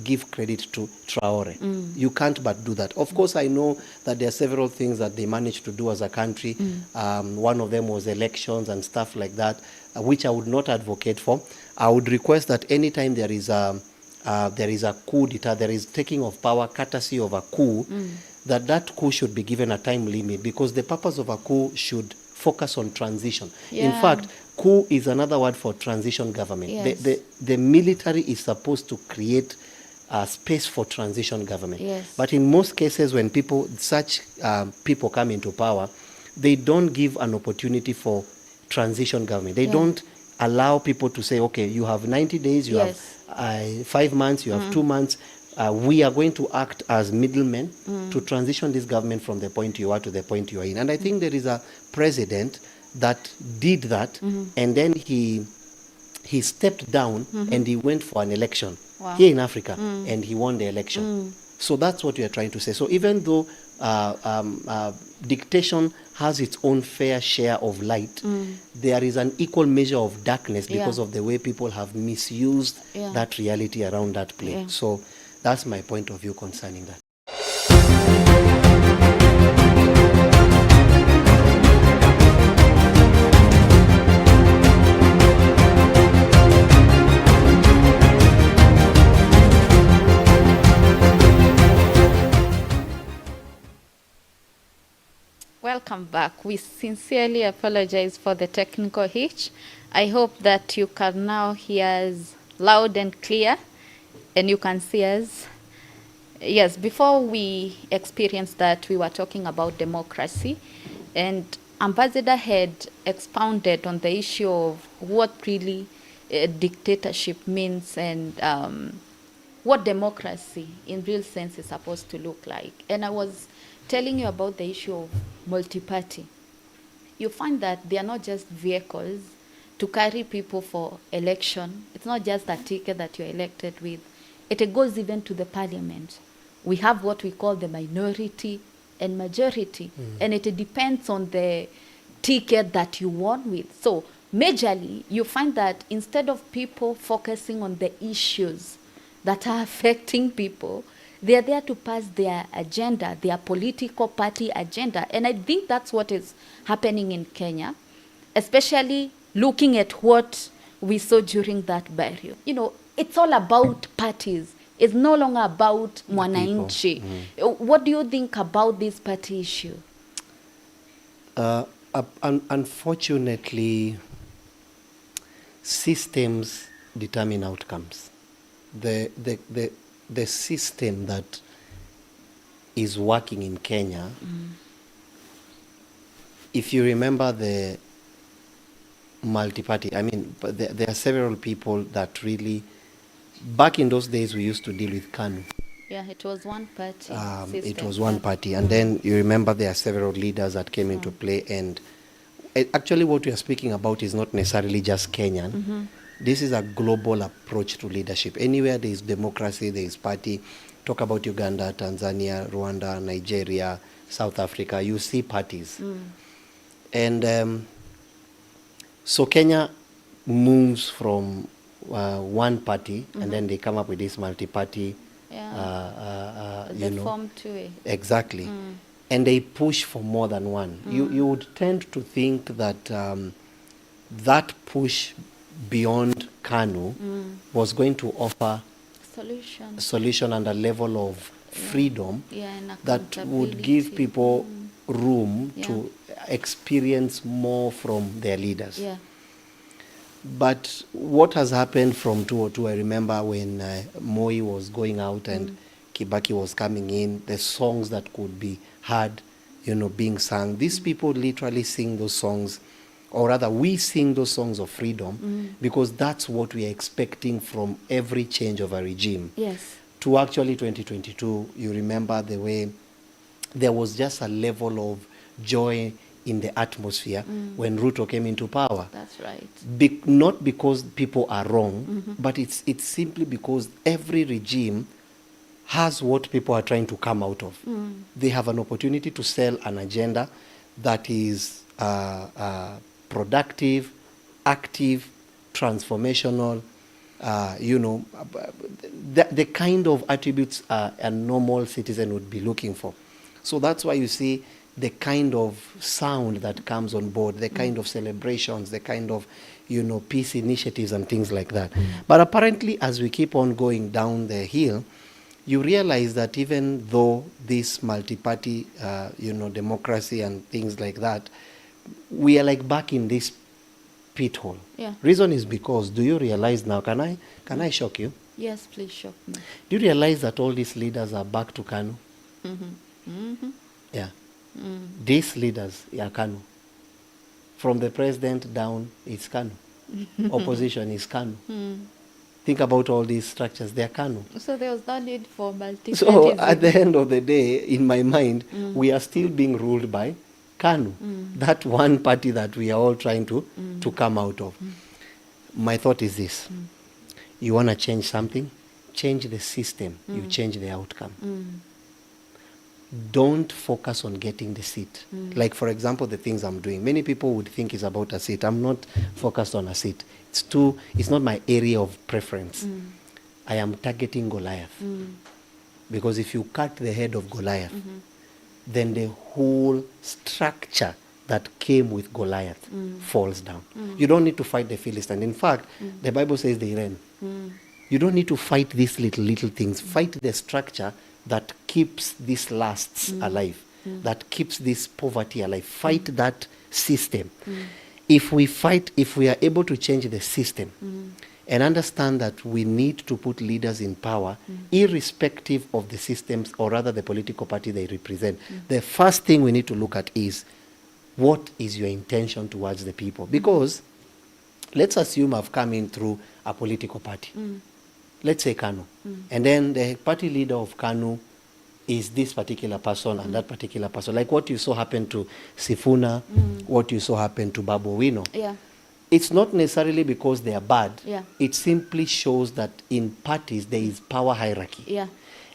give credit to Traore. You can't but do that. Of course, I know that there are several things that they managed to do as a country. One of them was elections and stuff like that, which I would not advocate for. I would request that anytime there is a coup d'etat, there is taking of power courtesy of a coup, that coup should be given a time limit, because the purpose of a coup should focus on transition. In fact, coup is another word for transition government. The military is supposed to create a space for transition government. But in most cases, when such people come into power, they don't give an opportunity for transition government. They don't allow people to say, okay, you have 90 days, you have 5 months, you have 2 months. We are going to act as middlemen to transition this government from the point you are to the point you are in. And I think there is a president that did that, and then he stepped down and he went for an election here in Africa, and he won the election. So that's what we are trying to say. So even though dictation has its own fair share of light, there is an equal measure of darkness because of the way people have misused that reality around that play. So that's my point of view concerning that. Welcome back. We sincerely apologize for the technical hitch. I hope that you can now hear us loud and clear, and you can see us. Yes, before we experienced that, we were talking about democracy, and Ambassador had expounded on the issue of what really dictatorship means, and what democracy in real sense is supposed to look like. And I was telling you about the issue of multi-party. You find that they are not just vehicles to carry people for election. It's not just a ticket that you're elected with. It goes even to the parliament. We have what we call the minority and majority, and it depends on the ticket that you won with. So majorly, you find that instead of people focusing on the issues that are affecting people, they are there to pass their agenda, their political party agenda. And I think that's what is happening in Kenya, especially looking at what we saw during that burial. You know, it's all about parties. It's no longer about mwananchi. What do you think about this party issue? Unfortunately, systems determine outcomes. the system that is working in Kenya, if you remember the multi-party, I mean, there are several people that really, back in those days, we used to deal with KANU. Yeah, it was one party system. It was one party. And then you remember there are several leaders that came into play. And actually what we are speaking about is not necessarily just Kenyan. This is a global approach to leadership. Anywhere there is democracy, there is party. Talk about Uganda, Tanzania, Rwanda, Nigeria, South Africa, you see parties. And so Kenya moves from one party, and then they come up with this multi-party. They form two. Exactly. And they push for more than one. You would tend to think that that push beyond KANU was going to offer solution and a level of freedom that would give people room to experience more from their leaders. But what has happened from 2002, I remember when Moi was going out and Kibaki was coming in, the songs that could be heard, being sung. These people literally sing those songs, or rather we sing those songs of freedom because that's what we are expecting from every change of a regime. To actually 2022, you remember the way there was just a level of joy in the atmosphere when Ruto came into power. That's right. Not because people are wrong, but it's simply because every regime has what people are trying to come out of. They have an opportunity to sell an agenda that is productive, active, transformational, the kind of attributes a normal citizen would be looking for. So that's why you see the kind of sound that comes on board, the kind of celebrations, the kind of, peace initiatives and things like that. But apparently, as we keep on going down the hill, you realize that even though this multi-party, democracy and things like that, we are like back in this pit hole. Reason is because, do you realize now, can I shock you? Yes, please shock me. Do you realize that all these leaders are back to KANU? Yeah. These leaders are KANU. From the president down, it's KANU. Opposition is KANU. Think about all these structures, they are KANU. So there was no need for multi-party. So at the end of the day, in my mind, we are still being ruled by KANU. That one party that we are all trying to come out of. My thought is this. You want to change something? Change the system. You change the outcome. Don't focus on getting the seat. Like, for example, the things I'm doing. Many people would think it's about a seat. I'm not focused on a seat. It's not my area of preference. I am targeting Goliath. Because if you cut the head of Goliath, then the whole structure that came with Goliath falls down. You don't need to fight the Philistine. In fact, the Bible says they ran. You don't need to fight these little things. Fight the structure that keeps these lusts alive, that keeps this poverty alive. Fight that system. If we are able to change the system and understand that we need to put leaders in power, irrespective of the systems, or rather the political party they represent, the first thing we need to look at is, what is your intention towards the people? Because let's assume I've come in through a political party. Let's say KANU. And then the party leader of KANU is this particular person and that particular person. Like what you saw happen to Sifuna, what you saw happen to Babu Wino. It's not necessarily because they are bad. It simply shows that in parties there is power hierarchy.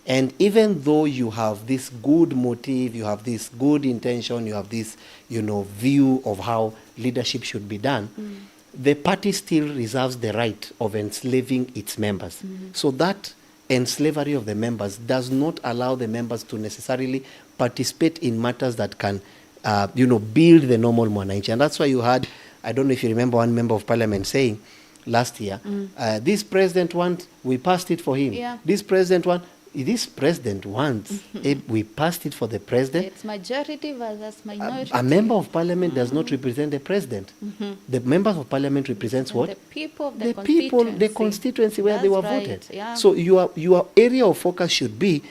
And even though you have this good motive, you have this good intention, you have this, view of how leadership should be done, the party still reserves the right of enslaving its members. So that enslavery of the members does not allow the members to necessarily participate in matters that can, build the normal mwananchi. And that's why you had, I don't know if you remember, one member of parliament saying last year, this president we passed it for him. This president this president wants, we passed it for the president. It's majority versus minority. A member of parliament does not represent the president. The members of parliament represents And what? the people of The people, the constituency where they were That's right, voted. yeah. So your area of focus should be,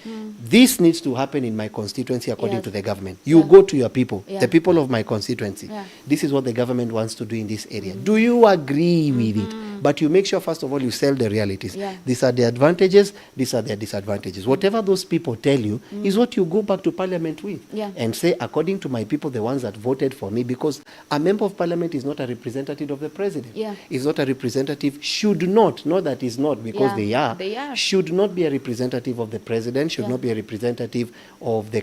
this needs to happen in my constituency according Yes. to the government. You go to your people, Yeah. the people of my constituency. Yeah. This is what the government wants to do in this area. Do you agree with it? But you make sure, first of all, you sell the realities. Yeah. These are the advantages, these are their disadvantages. Whatever those people tell you is what you go back to parliament with. Yeah. And say, according to my people, the ones that voted for me, because a member of parliament is not a representative of the president. Yeah. Is not a representative, should not that is not, because Yeah, they they are. should not be a representative of the president, should Yeah. not be a representative of the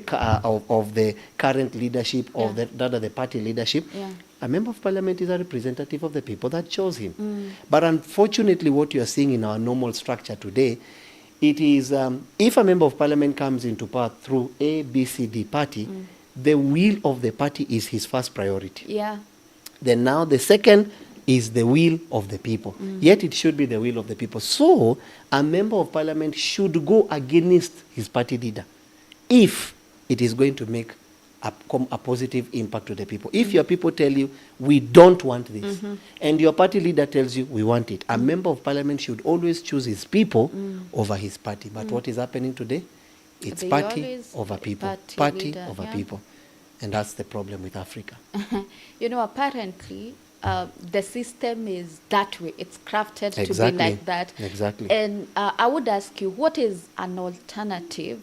of the current leadership, of the party leadership. Yeah. A member of parliament is a representative of the people that chose him. But unfortunately, what you are seeing in our normal structure today, it is, if a member of parliament comes into power through A, B, C, D party, the will of the party is his first priority. Yeah. Then now the second is the will of the people. Yet it should be the will of the people. So a member of parliament should go against his party leader if it is going to make a positive impact to the people. If your people tell you, we don't want this, and your party leader tells you, we want it, a member of parliament should always choose his people over his party. But what is happening today? It's They party always over people. party Party leader, over yeah. people. And that's the problem with Africa. You know, apparently, the system is that way. It's crafted to be Exactly. like that. Exactly. And I would ask you, what is an alternative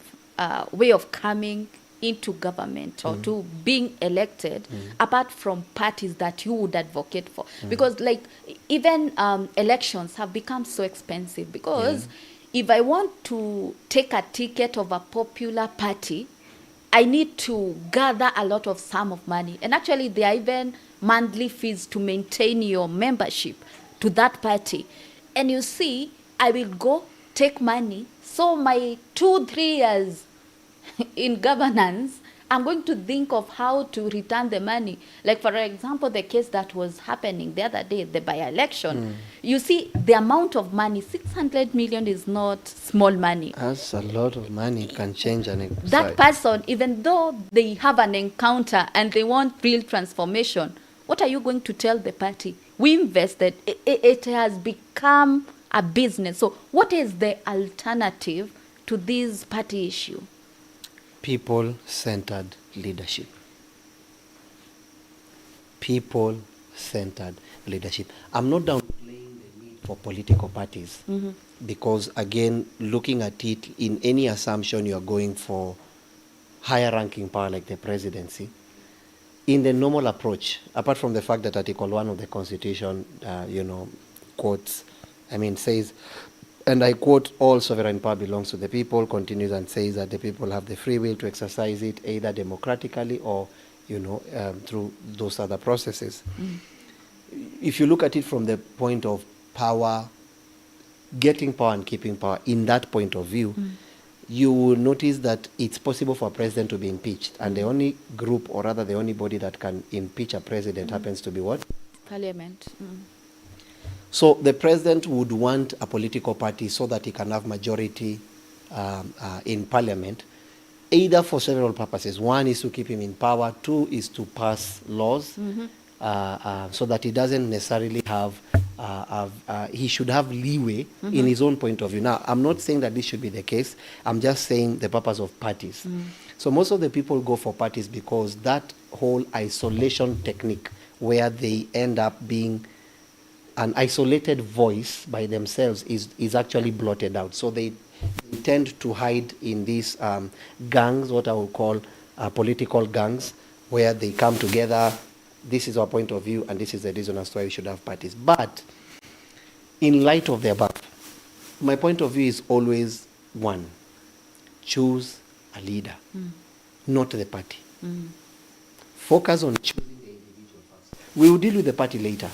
way of coming into government or to being elected apart from parties that you would advocate for? Because like even elections have become so expensive, because if I want to take a ticket of a popular party, I need to gather a lot of sum of money. And actually, there are even monthly fees to maintain your membership to that party. And you see, I will go take money. So my 2-3 years in governance, I'm going to think of how to return the money. Like, for example, the case that was happening the other day, the by-election. You see, the amount of money, 600 million is not small money. That's a lot of money. It can change an That person, even though they have an encounter and they want real transformation, what are you going to tell the party? We invested. It has become a business. So what is the alternative to this party issue? People-centered leadership. People-centered leadership. I'm not downplaying the need for political parties, because again, looking at it, in any assumption you are going for higher ranking power like the presidency, in the normal approach, apart from the fact that Article 1 of the Constitution, quotes, says, and I quote, all sovereign power belongs to the people, continues and says that the people have the free will to exercise it either democratically or, through those other processes. If you look at it from the point of power, getting power and keeping power, in that point of view, you will notice that it's possible for a president to be impeached. And the only group, or rather the only body that can impeach a president happens to be what? Parliament. So the president would want a political party so that he can have majority in parliament, either for several purposes. One is to keep him in power. Two is to pass laws so that he doesn't necessarily have, he should have leeway in his own point of view. Now, I'm not saying that this should be the case. I'm just saying the purpose of parties. So most of the people go for parties because that whole isolation technique, where they end up being an isolated voice by themselves, is actually blotted out. So they tend to hide in these gangs, what I would call political gangs, where they come together. This is our point of view, and this is the reason as to why we should have parties. But in light of the above, my point of view is always one: choose a leader, not the party. Focus on choosing the individual first. We will deal with the party later.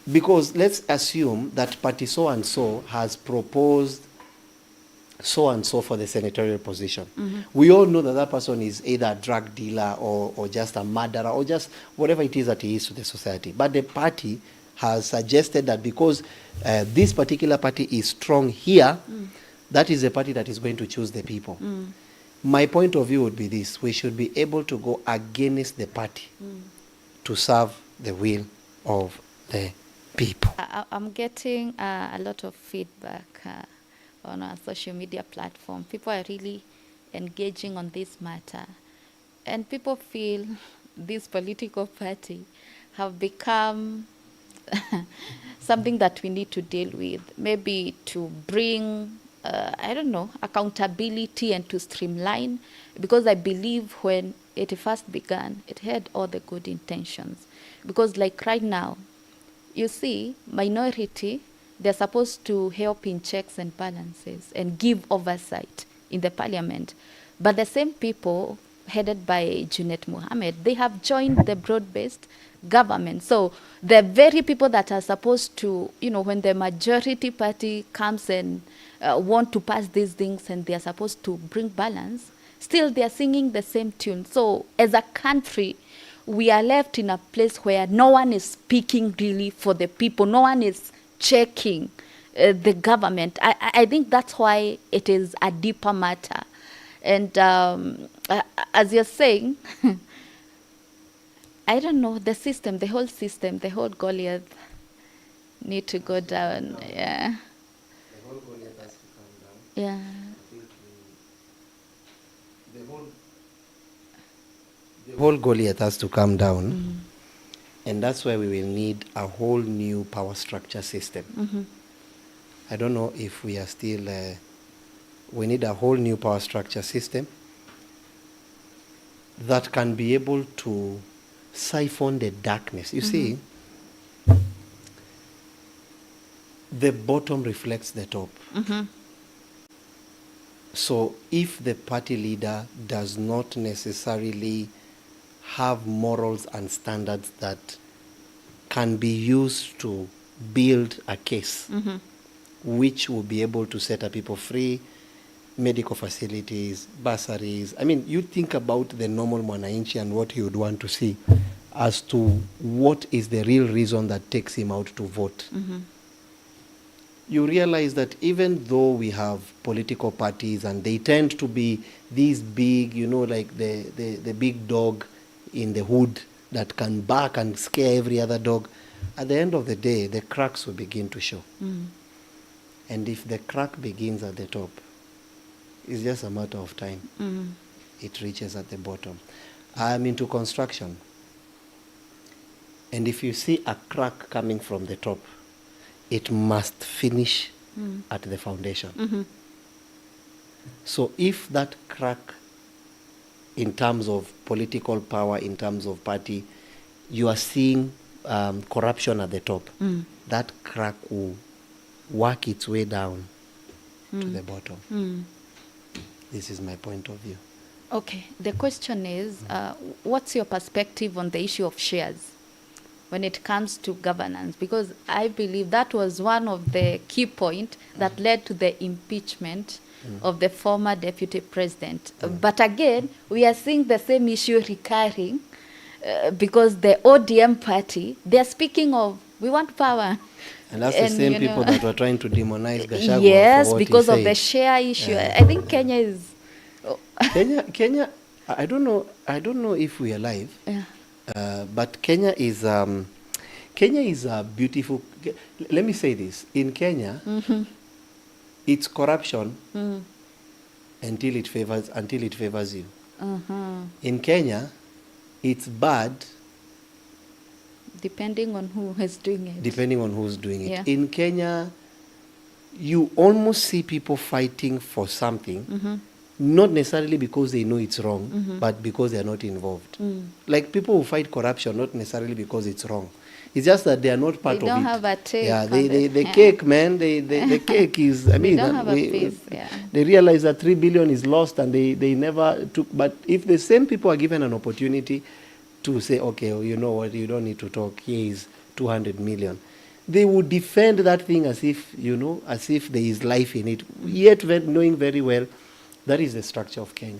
Because let's assume that party so-and-so has proposed so-and-so for the senatorial position. We all know that that person is either a drug dealer or just a murderer or just whatever it is that he is to the society. But the party has suggested that because this particular party is strong here, that is the party that is going to choose the people. My point of view would be this: we should be able to go against the party to serve the will of the people. I'm getting a lot of feedback on our social media platform. People are really engaging on this matter, and people feel this political party have become something that we need to deal with, maybe to bring I don't know, accountability and to streamline, because I believe when it first began, it had all the good intentions. Because like right now, you see, minority, they're supposed to help in checks and balances and give oversight in the parliament. But the same people headed by Junet Mohammed, they have joined the broad-based government. So the very people that are supposed to, you know, when the majority party comes and want to pass these things and they are supposed to bring balance, still they are singing the same tune. So as a country, we are left in a place where no one is speaking really for the people. No one is checking the government. I think that's why it is a deeper matter. And as you're saying, I don't know, the system, the whole Goliath need to go down. Yeah. The whole Goliath has to come down. Yeah. I think the whole Goliath has to come down. And that's why we will need a whole new power structure system. I don't know if we are still, we need a whole new power structure system that can be able to siphon the darkness. You see, the bottom reflects the top. So if the party leader does not necessarily have morals and standards that can be used to build a case, which will be able to set up people free, medical facilities, bursaries. I mean, you think about the normal mwananchi and what he would want to see as to what is the real reason that takes him out to vote. You realize that even though we have political parties and they tend to be these big, you know, like the big dog in the hood that can bark and scare every other dog, at the end of the day, the cracks will begin to show. And if the crack begins at the top, it's just a matter of time. It reaches at the bottom. I'm into construction. And if you see a crack coming from the top, it must finish at the foundation. So if that crack, in terms of political power, in terms of party, you are seeing corruption at the top, that crack will work its way down to the bottom. This is my point of view. Okay, the question is, what's your perspective on the issue of shares when it comes to governance? Because I believe that was one of the key points that led to the impeachment of the former deputy president. But again, we are seeing the same issue recurring because the ODM party, they are speaking of, we want power. And that's the same people that were trying to demonize Gachagua. Yes, for what because he of said. the share issue. I think Kenya is... Kenya, I don't know if we are alive. But Kenya is a beautiful. Let me say this: in Kenya, it's corruption until it favors you. In Kenya, it's bad depending on who is doing it. Depending on who's doing it. Yeah. In Kenya, you almost see people fighting for something. Not necessarily because they know it's wrong, but because they are not involved. Like people who fight corruption, not necessarily because it's wrong. It's just that they are not part of it. They don't have a take. Yeah, the cake, man, the cake is, I mean, don't have a piece, yeah. They realize that 3 billion is lost and they never took, but if the same people are given an opportunity to say, okay, well, you know what, you don't need to talk, here is 200 million. They would defend that thing as if, you know, as if there is life in it, yet knowing very well that is the structure of Kenya.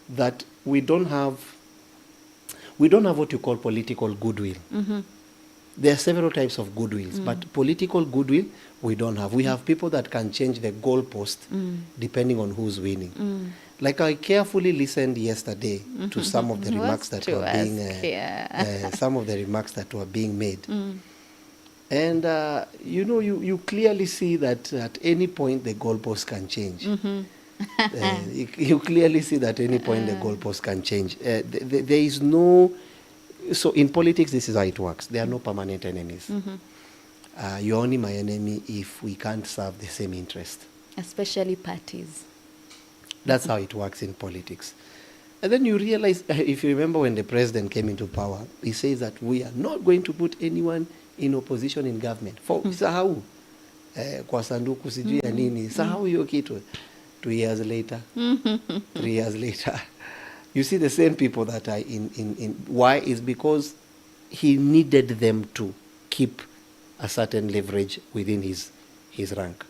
That we don't have what you call political goodwill. There are several types of goodwills, but political goodwill, we don't have. We have people that can change the goalpost depending on who's winning. Like I carefully listened yesterday to some of the remarks that were being, some of the remarks that were being made. And, you clearly see that at any point the goalpost can change. You clearly see that at any point the goalpost can change. There is no... So in politics, this is how it works. There are no permanent enemies. You're only my enemy if we can't serve the same interest. Especially parties. That's how it works in politics. And then you realize, if you remember when the president came into power, he says that we are not going to put anyone in opposition in government. For sahau kwa sanduku sijui ya nini, sahau hiyo kitu. 2 years later, 3 years later, you see the same people that are in why is because he needed them to keep a certain leverage within his rank.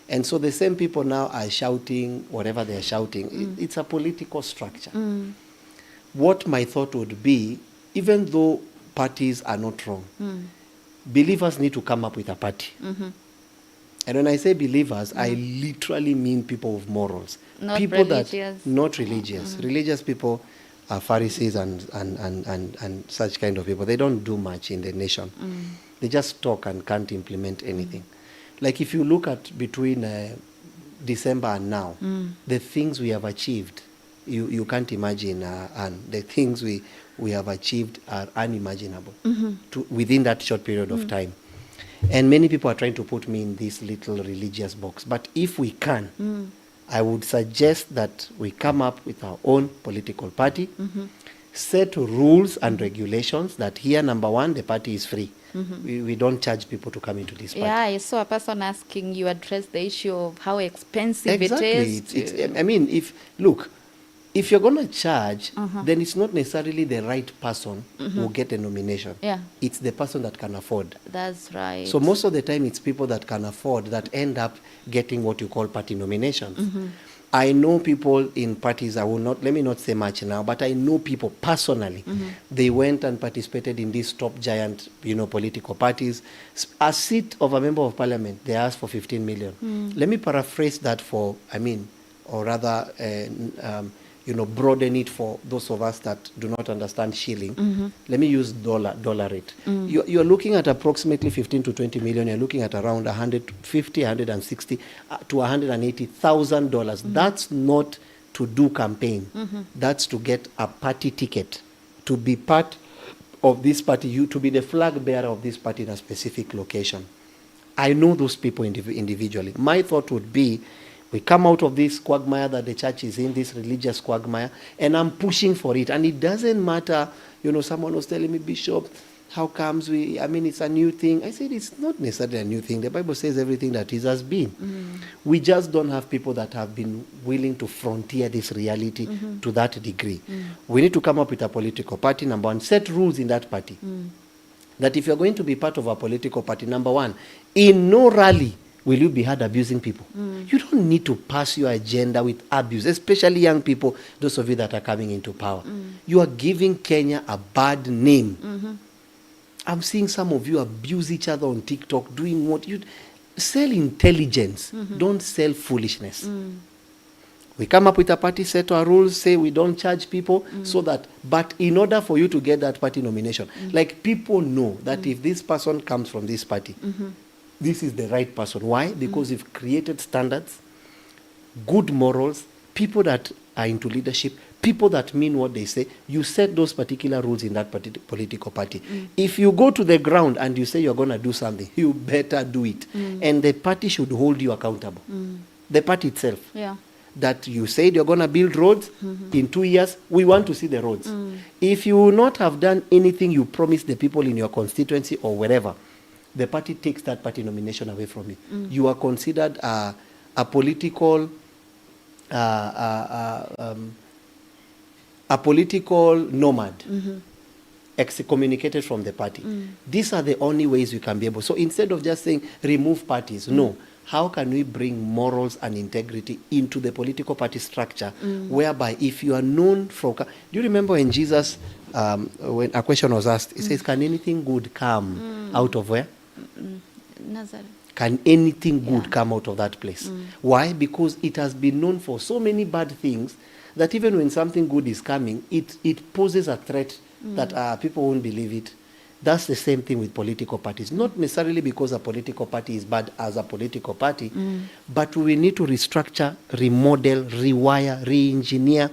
And so the same people now are shouting whatever they are shouting. It's a political structure. What my thought would be, even though parties are not wrong, believers need to come up with a party. And when I say believers, I literally mean people of morals. Not people religious. that not religious. Religious people are Pharisees and such kind of people. They don't do much in the nation. They just talk and can't implement anything. Like if you look at between December and now, the things we have achieved, you can't imagine, and the things we have achieved are unimaginable within that short period of time. And many people are trying to put me in this little religious box. But if we can, I would suggest that we come up with our own political party, set rules and regulations that here, number one, the party is free. We don't charge people to come into this party. Yeah, I saw a person asking you address the issue of how expensive Exactly. it is. I mean, if you're going to charge, then it's not necessarily the right person who will get a nomination. Yeah. It's the person that can afford. That's right. So most of the time, it's people that can afford that end up getting what you call party nominations. I know people in parties, let me not say much now, but I know people personally. They went and participated in these top giant, political parties. A seat of a member of parliament, they asked for 15 million. Let me paraphrase that broaden it for those of us that do not understand shilling. Let me use dollar rate. You're looking at approximately 15 to 20 million. You're looking at around 150, 160 to $180,000. That's not to do campaign. That's to get a party ticket, to be part of this party, to be the flag bearer of this party in a specific location. I know those people individually. My thought would be, we come out of this quagmire that the church is in, this religious quagmire, and I'm pushing for it. And it doesn't matter, someone was telling me, Bishop, how comes it's a new thing. I said, it's not necessarily a new thing. The Bible says everything that is has been. We just don't have people that have been willing to frontier this reality to that degree. We need to come up with a political party, number one, set rules in that party. That if you're going to be part of a political party, number one, in no rally will you be heard abusing people. You don't need to pass your agenda with abuse, especially young people, those of you that are coming into power. You are giving Kenya a bad name. I'm seeing some of you abuse each other on TikTok, doing what you... Sell intelligence, don't sell foolishness. We come up with a party, set our rules, say we don't charge people, but in order for you to get that party nomination, like people know that if this person comes from this party, this is the right person. Why? Because you've created standards, good morals, people that are into leadership, people that mean what they say. You set those particular rules in that political party. If you go to the ground and you say you're going to do something, you better do it. And the party should hold you accountable. The party itself. Yeah. That you said you're going to build roads in 2 years, we want to see the roads. If you will not have done anything you promised the people in your constituency or wherever, the party takes that party nomination away from you. You are considered a political nomad, excommunicated from the party. These are the only ways we can be able. So instead of just saying remove parties, no. How can we bring morals and integrity into the political party structure, whereby if you are known for... Do you remember when Jesus when a question was asked, it says, can anything good come out of where? Nazareth. Can anything good come out of that place? Why? Because it has been known for so many bad things that even when something good is coming, it poses a threat that people won't believe it. That's the same thing with political parties. Not necessarily because a political party is bad as a political party, but we need to restructure, remodel, rewire, re-engineer,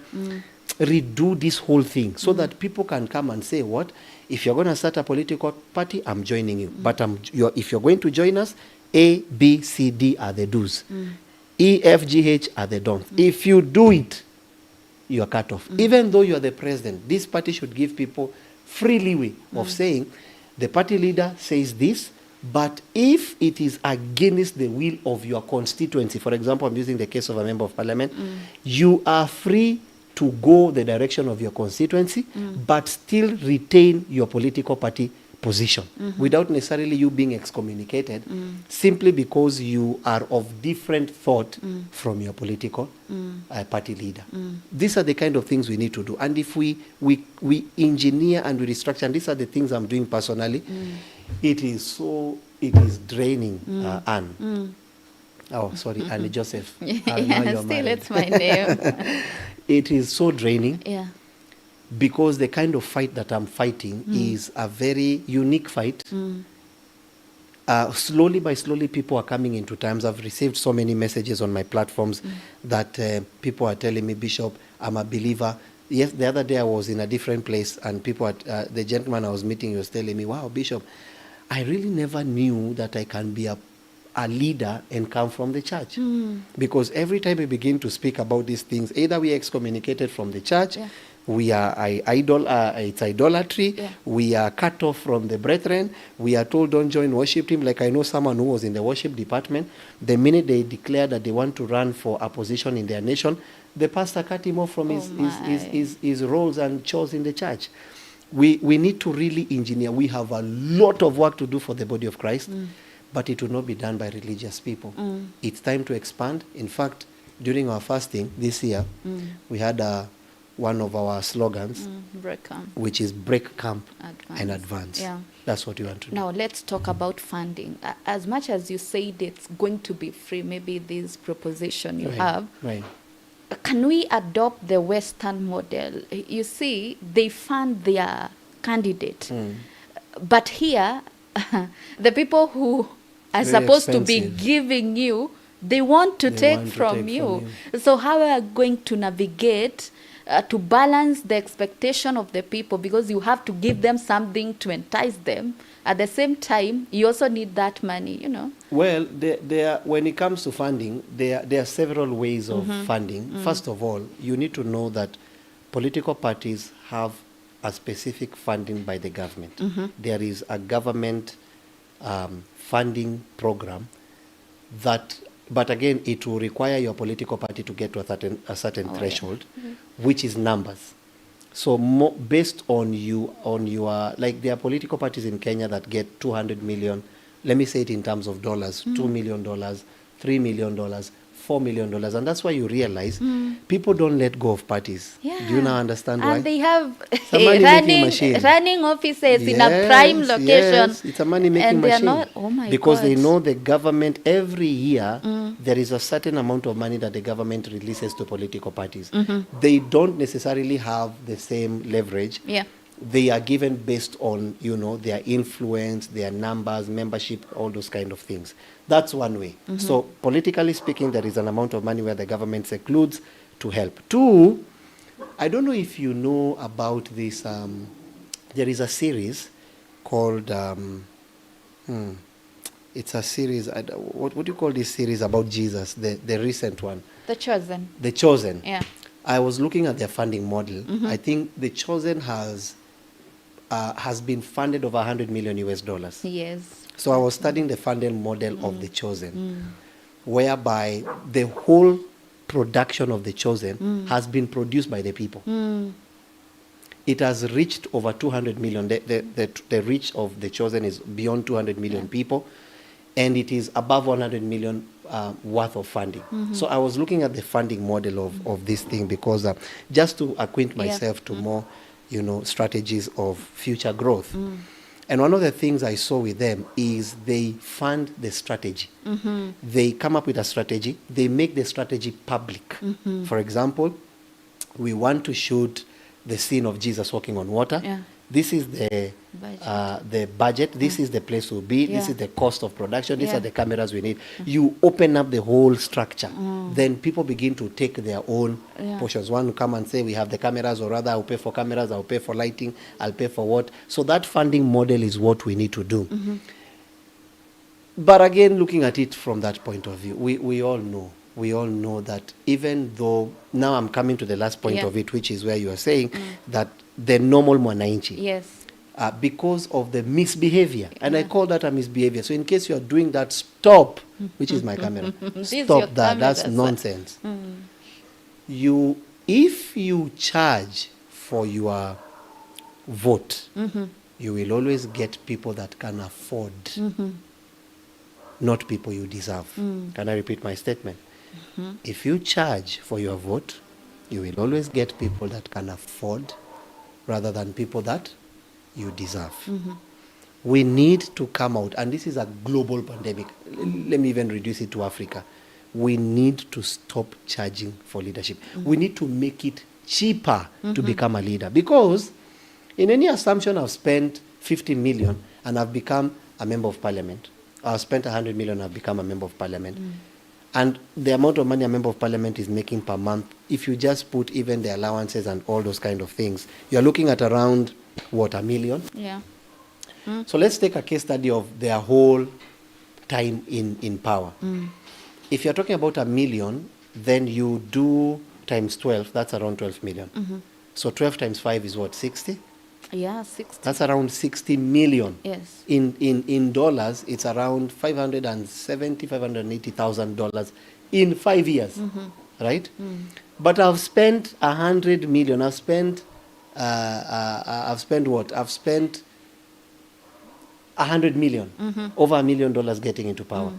redo this whole thing so that people can come and say, what? If you're going to start a political party, I'm joining you. But if you're going to join us, A, B, C, D are the do's. E, F, G, H are the don'ts. If you do it, you are cut off. Even though you are the president, this party should give people free leeway of saying, the party leader says this, but if it is against the will of your constituency, for example, I'm using the case of a member of parliament, you are free to go the direction of your constituency, but still retain your political party position without necessarily you being excommunicated, simply because you are of different thought from your political party leader. These are the kind of things we need to do. And if we engineer and we restructure, and these are the things I'm doing personally, it is draining, Anne. Oh, sorry, Annie Joseph. Still, it's my name. It is so draining. Yeah. Because the kind of fight that I'm fighting is a very unique fight. Slowly by slowly, people are coming into terms. I've received so many messages on my platforms that people are telling me, Bishop, I'm a believer. Yes, the other day I was in a different place, and people, the gentleman I was meeting, was telling me, wow, Bishop, I really never knew that I can be a leader and come from the church. Because every time we begin to speak about these things, either we are excommunicated from the church, we are it's idolatry, we are cut off from the brethren, we are told don't join worship team. Like I know someone who was in the worship department, the minute they declare that they want to run for a position in their nation, the pastor cut him off from his roles and chores in the church. We need to really engineer. We have a lot of work to do for the body of Christ, but it will not be done by religious people. It's time to expand. In fact, during our fasting this year, we had one of our slogans, break camp, which is break camp advance. And advance. Yeah. That's what we want to do. Now let's talk about funding. As much as you said it's going to be free, maybe this proposition you have, can we adopt the Western model? You see, they fund their candidate, but here, the people who are supposed to be giving you, they want to take from you. So how are you going to navigate to balance the expectation of the people, because you have to give them something to entice them. At the same time, you also need that money, you know. Well, when it comes to funding, there are several ways of funding. First of all, you need to know that political parties have a specific funding by the government. There is a government funding program that, but again, it will require your political party to get to a certain threshold, which is numbers. So based on your, like there are political parties in Kenya that get 200 million, let me say it in terms of dollars, $2 million, $3 million, $4 million. And that's why you realize people don't let go of parties. Do you now understand why? And they have running offices in a prime location. Yes, it's a money-making machine. Not, oh my because God. they know the government, every year, there is a certain amount of money that the government releases to political parties. They don't necessarily have the same leverage. They are given based on, you know, their influence, their numbers, membership, all those kind of things. That's one way. So politically speaking, there is an amount of money where the government secludes to help. Two, I don't know if you know about this. There is a series called, it's a series, what do you call this series about Jesus, the recent one? The Chosen. The Chosen. Yeah. I was looking at their funding model. I think The Chosen has been funded over $100 million US. Yes. So I was studying the funding model of The Chosen, whereby the whole production of The Chosen has been produced by the people. It has reached over 200 million. The reach of The Chosen is beyond 200 million people, and it is above 100 million worth of funding. So I was looking at the funding model of this thing because just to acquaint myself to more, strategies of future growth. And one of the things I saw with them is they fund the strategy. They come up with a strategy. They make the strategy public. For example, we want to shoot the scene of Jesus walking on water. Yeah. This is the budget. This is the place we'll be. This Yeah. is the cost of production. These Yeah. are the cameras we need. You open up the whole structure. Then people begin to take their own portions. One will come and say, we have the cameras, or rather, I'll pay for cameras, I'll pay for lighting, I'll pay for what. So that funding model is what we need to do. But again, looking at it from that point of view, we all know that even though, now I'm coming to the last point Yeah. of it, which is where you are saying that the normal mwananchi, Yes. because of the misbehavior, and I call that a misbehavior. So in case you are doing that, stop, which is my camera, This is your stop that, camera, that's sir. nonsense. If you charge for your vote, you will always get people that can afford, not people you deserve. Can I repeat my statement? If you charge for your vote, you will always get people that can afford rather than people that you deserve. We need to come out, and this is a global pandemic. Let me even reduce it to Africa. We need to stop charging for leadership. We need to make it cheaper to become a leader, because in any assumption I've spent 50 million and I've become a member of parliament, I've spent 100 million and I've become a member of parliament, and the amount of money a member of parliament is making per month, if you just put even the allowances and all those kind of things, you're looking at around, what, $1 million? Yeah. So let's take a case study of their whole time in power. If you're talking about $1 million, then you do times 12, that's around 12 million. So 12 times 5 is what, 60? Yeah, 60. That's around 60 million. Yes. In dollars, it's around $580,000 in 5 years, right? But I've spent 100 million. I've spent what? I've spent 100 million, over $1 million getting into power.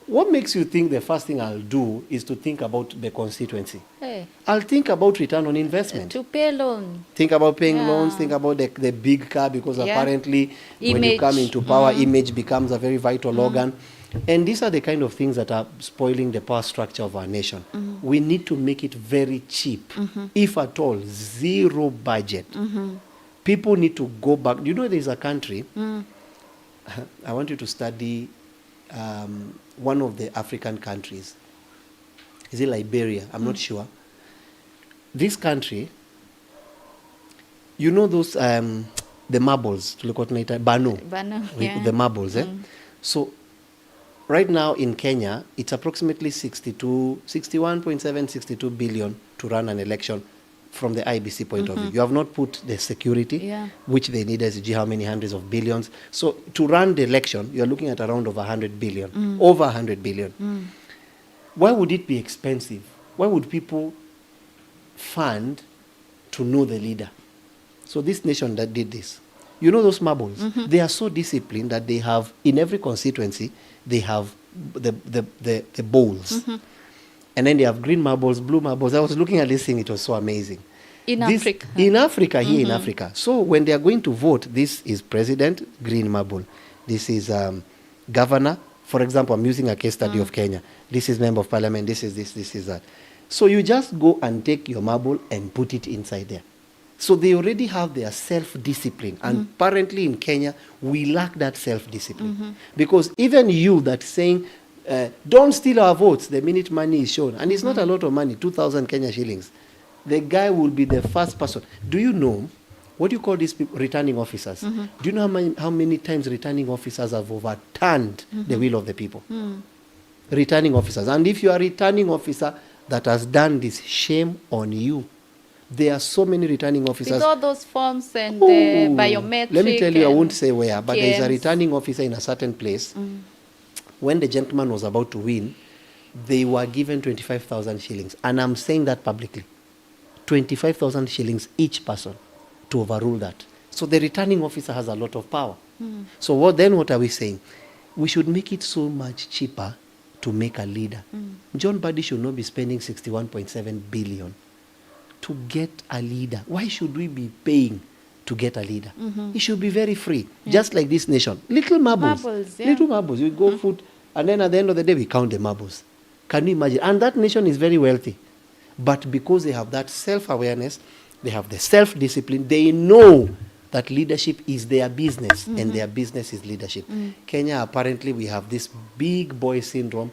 What makes you think the first thing I'll do is to think about the constituency? Hey, I'll think about return on investment. to pay loan. Think about paying Yeah. loans, think about the big car, because Yeah. apparently when you Image. come into power, image becomes a very vital organ. And these are the kind of things that are spoiling the power structure of our nation. We need to make it very cheap, if at all, zero budget. People need to go back. You know, there's a country, I want you to study one of the African countries. Is it Liberia? I'm not sure. This country, you know those, the marbles, Bano, Bano, yeah. the marbles, So right now in Kenya, it's approximately 61.762 billion to run an election from the IBC point of view. You have not put the security, Yeah. which they need as how many hundreds of billions. So to run the election, you're looking at around over 100 billion, over 100 billion. Why would it be expensive? Why would people fund to know the leader? So this nation that did this, you know those marbles, they are so disciplined that they have, in every constituency, they have the bowls. And then they have green marbles, blue marbles. I was looking at this thing, it was so amazing. In Africa. In Africa, here in Africa. So when they are going to vote, this is president, green marble. This is governor. For example, I'm using a case study of Kenya. This is member of parliament, this is this, this is that. So you just go and take your marble and put it inside there. So they already have their self-discipline. And apparently in Kenya, we lack that self-discipline. Because even you that's saying, don't steal our votes the minute money is shown. And it's not a lot of money, 2,000 Kenya shillings. The guy will be the first person. Do you know, what do you call these people? Returning officers. Do you know how many times returning officers have overturned the will of the people? Returning officers. And if you are a returning officer that has done this, shame on you. There are so many returning officers. With all those forms and the biometric. Let me tell you, I won't say where, but there is a KMs. returning officer in a certain place. When the gentleman was about to win, they were given 25,000 shillings. And I'm saying that publicly. 25,000 shillings each person to overrule that. So the returning officer has a lot of power. So what are we saying? We should make it so much cheaper to make a leader. John Buddy should not be spending 61.7 billion to get a leader. Why should we be paying to get a leader. It should be very free, just like this nation. Little marbles. Little marbles. We go foot, and then at the end of the day, we count the marbles. Can you imagine? And that nation is very wealthy. But because they have that self-awareness, they have the self-discipline, they know that leadership is their business, and their business is leadership. Kenya, apparently, we have this big boy syndrome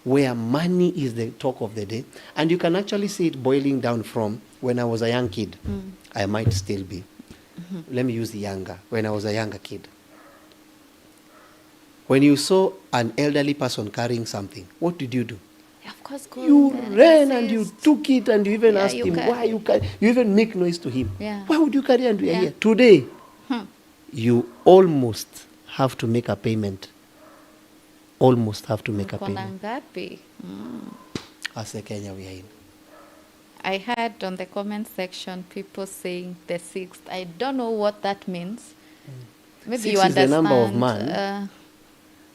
where money is the talk of the day. And you can actually see it boiling down from when I was a young kid. I might still be. Let me use the younger. When I was a younger kid. When you saw an elderly person carrying something, what did you do? Of course, you ran and you took it, and you even asked him why you carry. You even make noise to him. Why would you carry and we are here? Today, you almost have to make a payment. Almost have to make a payment. As a Kenya we are in. I heard on the comment section people saying the 6th. I don't know what that means. Maybe 6 you understand. Is the number of man.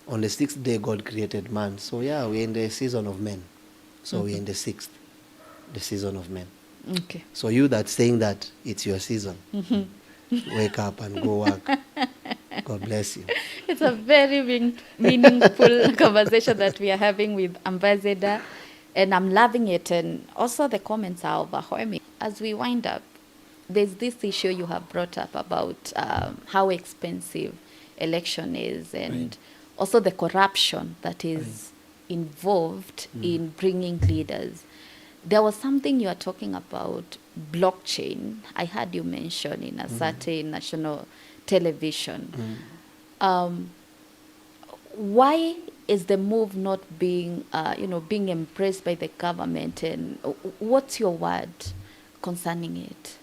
On the 6th day, God created man. So yeah, we're in the season of men. So we're in the 6th, the season of men. Okay. So you that's saying that it's your season, wake up and go work. God bless you. It's a very meaningful conversation that we are having with Ambassador, and I'm loving it. And also the comments are overwhelming. As we wind up, there's this issue you have brought up about how expensive election is, and also the corruption that is involved in bringing leaders. There was something you are talking about, blockchain. I heard you mention in a certain national television. Why is the move not being, being embraced by the government, and what's your word concerning it?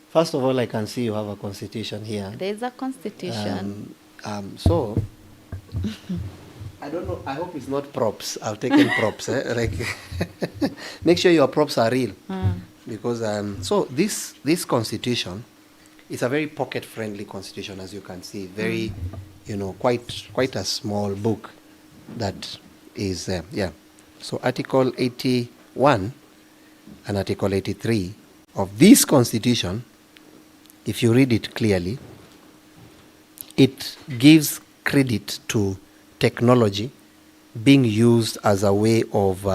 First of all, I can see you have a constitution here. There is a constitution. So, I don't know. I hope it's not props. I've taken props. Like, make sure your props are real, because so this constitution is a very pocket-friendly constitution, as you can see. Very, quite a small book that is So Article 81 and Article 83 of this constitution, if you read it clearly, it gives credit to technology being used as a way of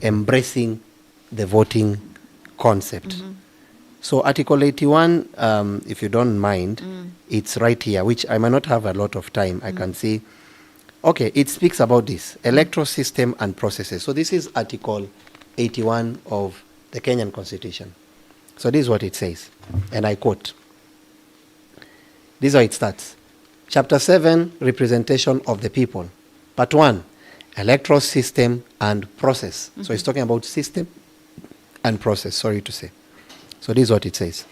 embracing the voting concept. So Article 81, if you don't mind, it's right here, which I might not have a lot of time. I can see. Okay, it speaks about this, electoral system and processes. So this is Article 81 of the Kenyan Constitution. So this is what it says, and I quote. This is how it starts. Chapter 7, Representation of the People. Part 1, Electoral System and Process. So it's talking about system and process, sorry to say. So this is what it says.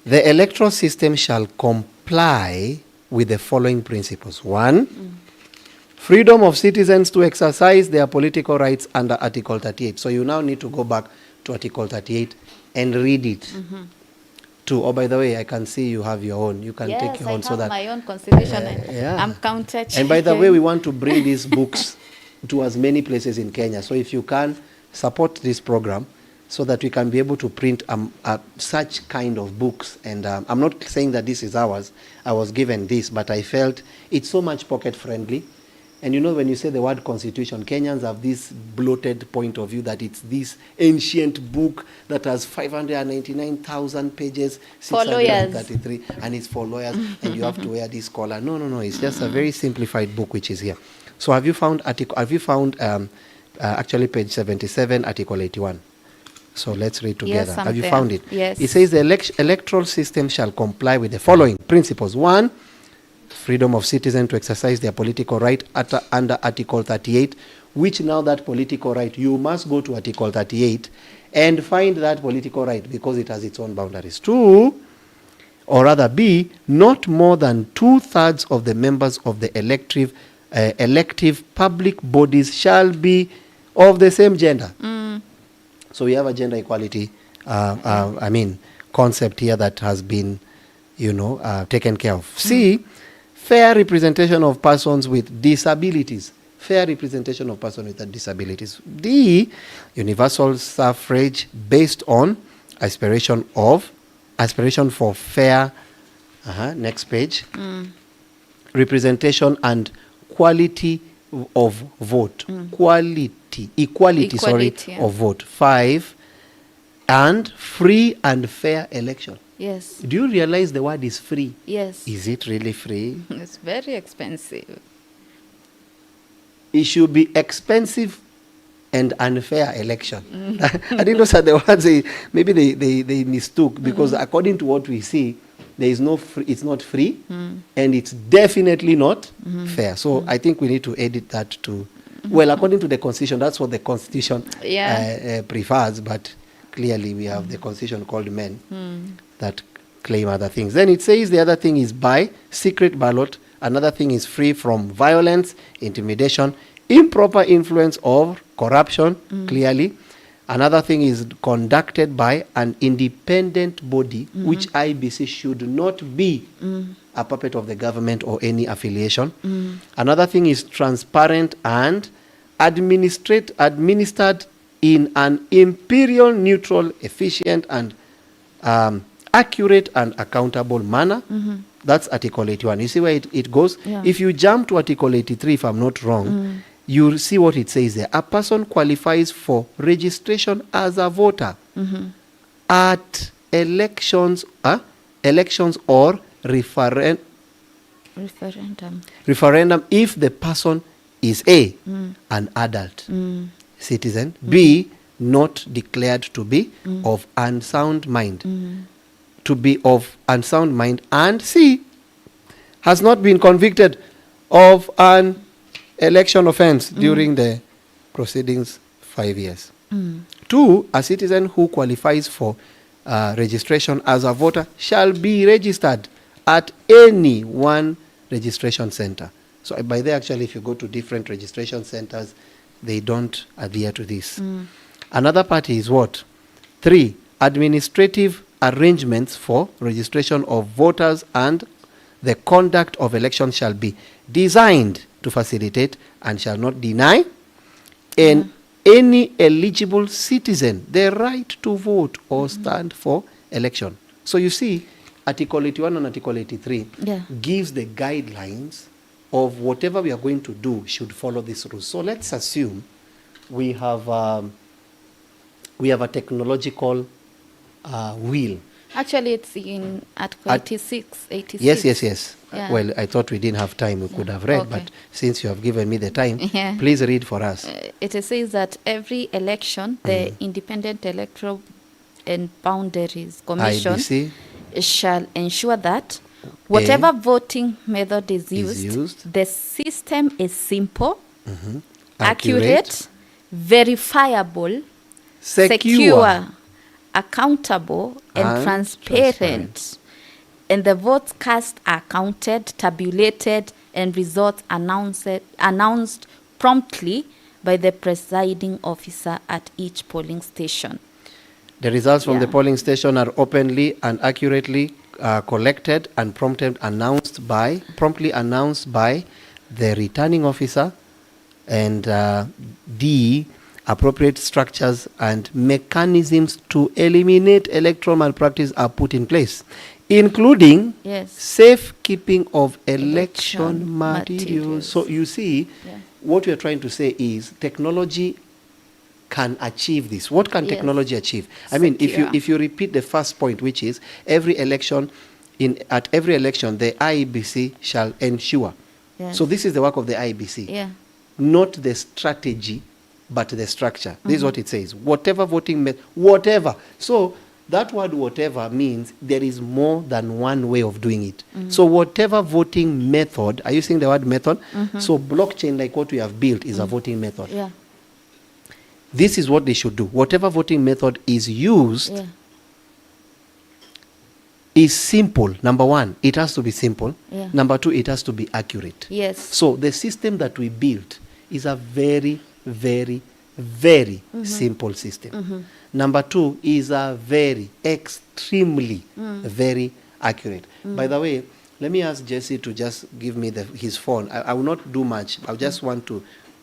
The electoral system shall comply with the following principles. 1, freedom of citizens to exercise their political rights under Article 38. So you now need to go back to Article 38 and read it. 2, oh, by the way, I can see you have your own. You can take your own. So that my own constitution. I'm counted. And by the way, we want to bring these books to as many places in Kenya. So if you can, support this program so that we can be able to print such kind of books. And I'm not saying that this is ours. I was given this, but I felt it's so much pocket friendly. And when you say the word constitution, Kenyans have this bloated point of view that it's this ancient book that has 599,000 pages, 633, and it's for lawyers, and you have to wear this collar. No. It's just a very simplified book which is here. So have you found actually page 77, Article 81? So let's read together. Yes, have you found it? Yes. It says the electoral system shall comply with the following principles. 1, freedom of citizens to exercise their political right under Article 38, which now that political right, you must go to Article 38 and find that political right because it has its own boundaries. 2, or rather B, not more than 2/3 of the members of the elective public bodies shall be of the same gender. So we have a gender equality, concept here that has been, taken care of. C, fair representation of persons with disabilities. fair representation of persons with disabilities. D, universal suffrage based on aspiration for fair, next page, representation and quality of vote. Equality yeah. of vote. 5, and free and fair election. Yes. Do you realize the word is free? Yes. Is it really free? It's very expensive. It should be expensive and unfair election. I think those are the words maybe they mistook, because according to what we see, there is no free, it's not free, and it's definitely not fair. So I think we need to edit that to, well, according to the Constitution, that's what the Constitution prefers, but clearly we have the Constitution called men that claim other things. Then it says the other thing is by secret ballot. Another thing is free from violence, intimidation, improper influence, or corruption, clearly. Another thing is conducted by an independent body, which IBC should not be a puppet of the government or any affiliation. Another thing is transparent and administered in an imperial, neutral, efficient, and accurate and accountable manner. That's Article 81. You see where it goes? Yeah. If you jump to Article 83, if I'm not wrong, you'll see what it says there. A person qualifies for registration as a voter at elections or referendum if the person is A, an adult citizen, B, not declared to be of unsound mind, and C, has not been convicted of an election offense during the proceedings 5 years. 2, a citizen who qualifies for registration as a voter shall be registered at any one registration center. So by there, actually, if you go to different registration centers, they don't adhere to this. Another part is what? 3, administrative arrangements for registration of voters and the conduct of elections shall be designed to facilitate and shall not deny any eligible citizen the right to vote or stand for election. So you see, Article 81 and Article 83 gives the guidelines of whatever we are going to do should follow these rules. So let's assume we have a technological wheel. Actually, it's in Article 86. Yes. Yeah. Well, I thought we didn't have time. We could have read, but since you have given me the time, please read for us. It says that every election, the Independent Electoral and Boundaries Commission IBC shall ensure that whatever voting method is used, the system is simple, accurate, verifiable, secure, accountable, and transparent. And the votes cast are counted, tabulated, and results announced promptly by the presiding officer at each polling station. The results from the polling station are openly and accurately collected and promptly announced by the returning officer, and D, appropriate structures and mechanisms to eliminate electoral malpractice are put in place, including safekeeping of election materials. So you see, what we are trying to say is technology can achieve this. What can technology achieve? I mean, if you repeat the first point, which is at every election, the IEBC shall ensure. So this is the work of the IEBC, not the strategy, but the structure. This is what it says. Whatever voting method, whatever. So that word whatever means there is more than one way of doing it. So whatever voting method, are you saying the word method? So blockchain, like what we have built, is a voting method. This is what they should do. Whatever voting method is used is simple. Number one, it has to be simple. Number two, it has to be accurate. So the system that we built is a very, very, very simple system. Number two is a very, extremely, very accurate. By the way, let me ask Jesse to just give me his phone. I will not do much. I just want to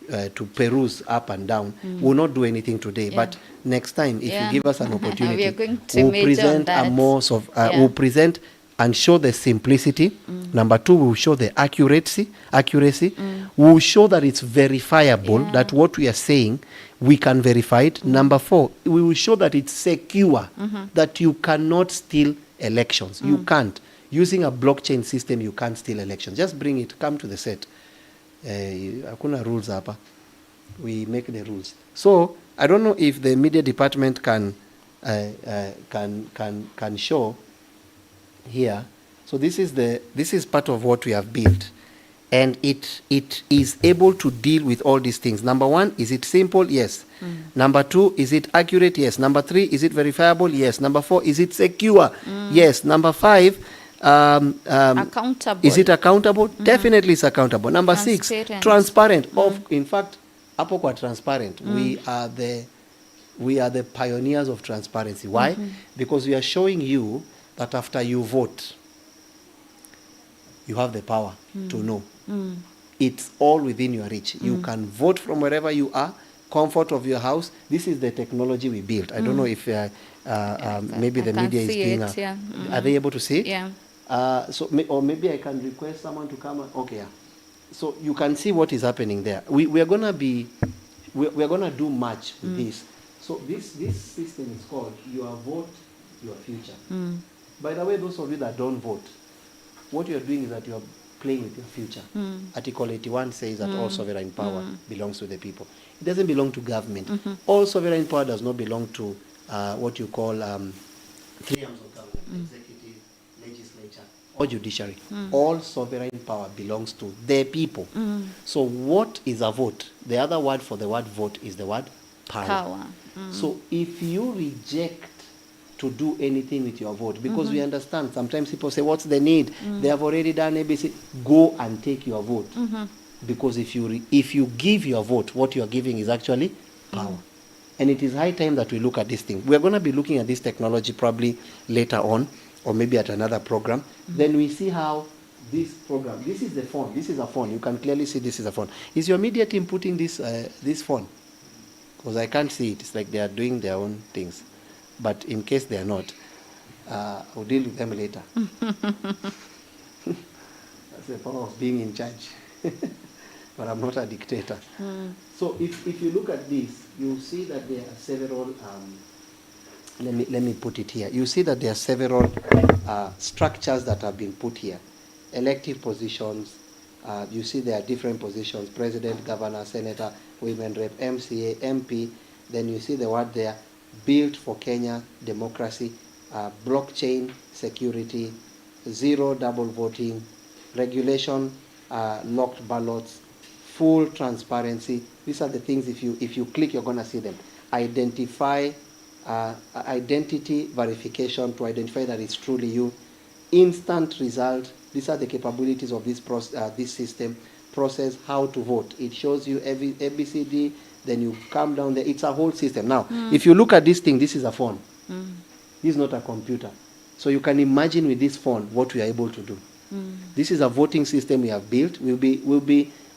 to peruse up and down. We'll not do anything today, but next time, if you give us an opportunity, we are going to we'll present a more of, we'll present and show the simplicity. Number two, we'll show the accuracy. We'll show that it's verifiable, that what we are saying, we can verify it. Number four, we will show that it's secure, that you cannot steal elections. You can't. Using a blockchain system, you can't steal elections. Just bring it, come to the set. Hakuna rules hapa. We make the rules. So I don't know if the media department can show here. So this is part of what we have built, and it is able to deal with all these things. Number one, is it simple? Yes. Number two, is it accurate? Yes. Number three, is it verifiable? Yes. Number four, is it secure? Yes. Number five, accountable. Is it accountable? Definitely it's accountable. Number six, transparent. In fact, hapo kwa transparent, we are the pioneers of transparency. Why? Because we are showing you that after you vote, you have the power to know. It's all within your reach. You can vote from wherever you are, comfort of your house. This is the technology we built. I don't know if maybe the media is being... Are they able to see it? Yeah. Or maybe I can request someone to come. Okay, yeah. So you can see what is happening there. We're gonna do much with this. So this system is called Your Vote, Your Future. By the way, those of you that don't vote, what you're doing is that you're playing with your future. Article 81 says that all sovereign power belongs to the people. It doesn't belong to government. All sovereign power does not belong to what you call three arms of government, executive, legislature, or judiciary. All sovereign power belongs to the people. So what is a vote? The other word for the word vote is the word power. So if you reject to do anything with your vote, because we understand sometimes people say, what's the need? They have already done ABC. Go and take your vote. Because if you give your vote, what you are giving is actually power. And it is high time that we look at this thing. We're going to be looking at this technology probably later on, or maybe at another program. Then we see how this program, this is the phone. This is a phone. You can clearly see this is a phone. Is your media team putting this phone? Because I can't see it. It's like they are doing their own things. But in case they are not, we'll deal with them later. That's the power of being in charge. But I'm not a dictator. So if you look at this, you'll see that there are several, let me put it here. You see that there are several structures that have been put here. Elective positions, you see there are different positions: president, governor, senator, women rep, MCA, MP. Then you see the word there, built for Kenya, democracy, blockchain, security, zero double voting, regulation, locked ballots, full transparency. These are the things, if you click, you're going to see them. Identity verification to identify that it's truly you. Instant result. These are the capabilities of this system. Process how to vote. It shows you every ABCD. Then you come down there. It's a whole system. Now, if you look at this thing, this is a phone. This is not a computer. So you can imagine with this phone what we are able to do. This is a voting system we have built.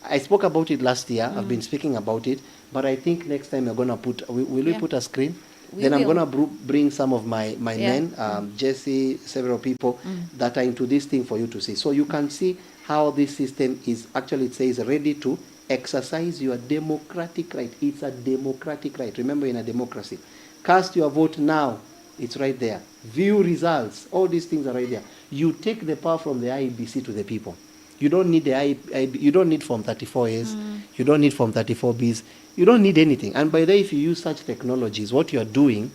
I spoke about it last year. I've been speaking about it. But I think next time we're going to put, will we put a screen? I'm going to bring some of my men, Jesse, several people that are into this thing for you to see. So you can see how this system is, actually it says ready to exercise your democratic right. It's a democratic right. Remember, in a democracy. Cast your vote now. It's right there. View results. All these things are right there. You take the power from the IEBC to the people. You don't need you don't need Form 34As. You don't need Form 34Bs. You don't need anything. And by the way, if you use such technologies, what you're doing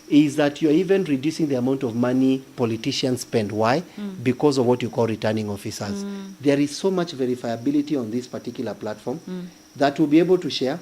is that you're even reducing the amount of money politicians spend. Why? Because of what you call returning officers. There is so much verifiability on this particular platform that we'll be able to share.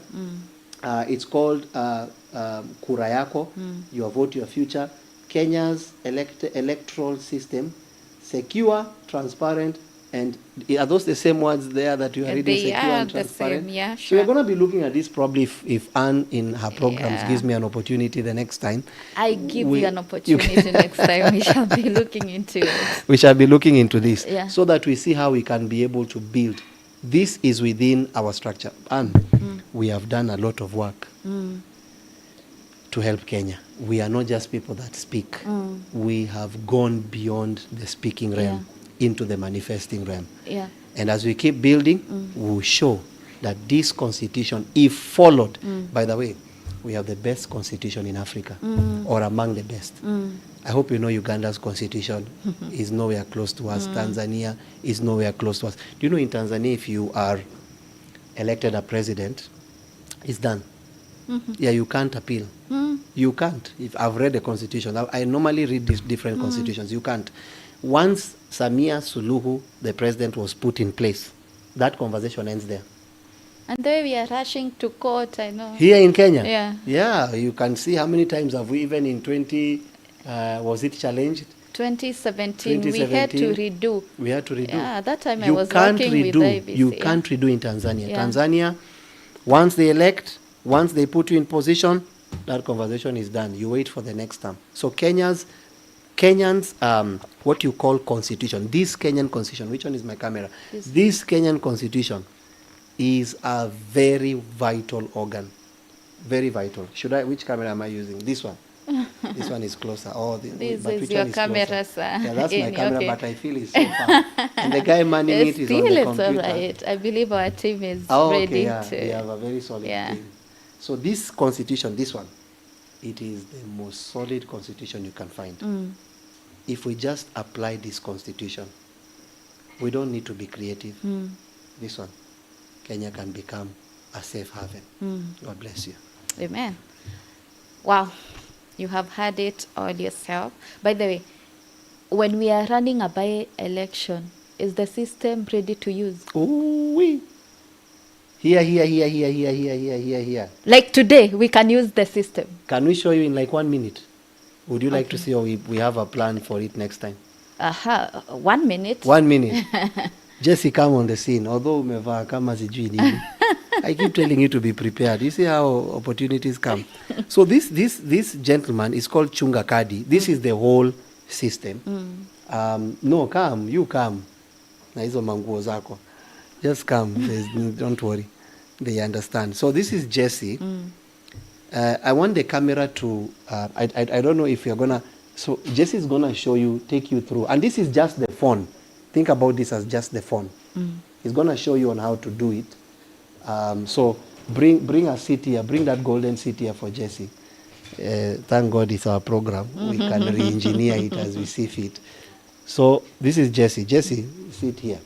It's called Kura Yako, Your Vote, Your Future. Kenya's electoral system, secure, transparent, and are those the same words there that you are reading? They secure are and transparent? the same, yeah, So sure. we're going to be looking at this probably if Anne in her programs gives me an opportunity the next time. I give you an opportunity next time. We shall be looking into it. We shall be looking into this so that we see how we can be able to build. This is within our structure. Anne. we have done a lot of work to help Kenya. We are not just people that speak. We have gone beyond the speaking realm into the manifesting realm. Yeah. And as we keep building, we will show that this constitution, if followed, by the way, we have the best constitution in Africa, or among the best. I hope you know Uganda's constitution is nowhere close to us. Tanzania is nowhere close to us. Do you know in Tanzania, if you are elected a president, it's done. Yeah, you can't appeal. You can't. If I've read the constitution, I normally read these different constitutions. You can't. Once Samia Suluhu, the president, was put in place, that conversation ends there. And the way we are rushing to court, I know. Here in Kenya? Yeah. Yeah, you can see how many times have we, even in was it challenged? 2017, we had to redo. We had to redo. Yeah, that time you I was can't working redo. with IBC. You can't redo in Tanzania. Yeah. Tanzania, once they elect, once they put you in position, that conversation is done. You wait for the next term. So Kenyans, what you call constitution, this Kenyan constitution, which one is my camera? This Kenyan constitution is a very vital organ. Very vital. Which camera am I using? This one. This one is closer. This but is which your one is camera, closer? sir. Yeah, that's my camera, Okay. but I feel it's so far. And the guy manning it is on the Still, it's computer. all right. I believe our team is Okay, ready yeah, to. we have a very solid team. So this constitution, this one, it is the most solid constitution you can find. If we just apply this constitution, we don't need to be creative. This one, Kenya can become a safe haven. God bless you. Amen. Wow. You have had it all yourself. By the way, when we are running a by-election, is the system ready to use? Ooh, wee. Here. Like today, we can use the system. Can we show you in like 1 minute? Would you like to see, or we have a plan for it next time? 1 minute. 1 minute. Jesse, come on the scene. Although umevaa kama sijui nini. I keep telling you to be prepared. You see how opportunities come. So this gentleman is called Chunga Kadi. This is the whole system. No, come. You come. Na hizo manguo zako. Just come. Don't worry. They understand. So this is Jesse. I want the camera to, I don't know if you're going to, so Jesse is going to show you, take you through. And this is just the phone. Think about this as just the phone. He's going to show you on how to do it. So bring a seat here. Bring that golden seat here for Jesse. Thank God it's our program. We can re-engineer it as we see fit. So this is Jesse. Jesse, sit here.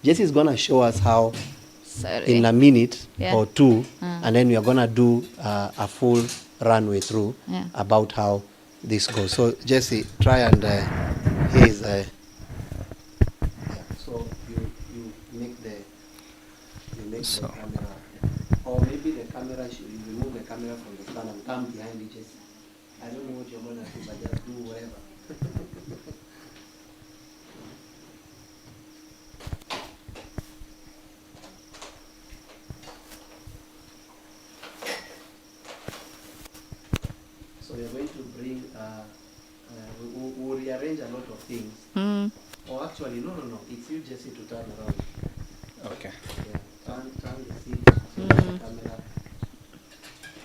Jesse is going to show us how in a minute or two, and then we are going to do a full runway through about how this goes. So Jesse, try and here's so you make the camera, or maybe the camera you remove the camera from the stand and come behind it, Jesse. I don't know what you're going to do, but just do whatever. So we are going to bring, we'll rearrange a lot of things. Oh, actually, no. It's you, Jesse, to turn around. Okay. Yeah, turn the seat, so the camera.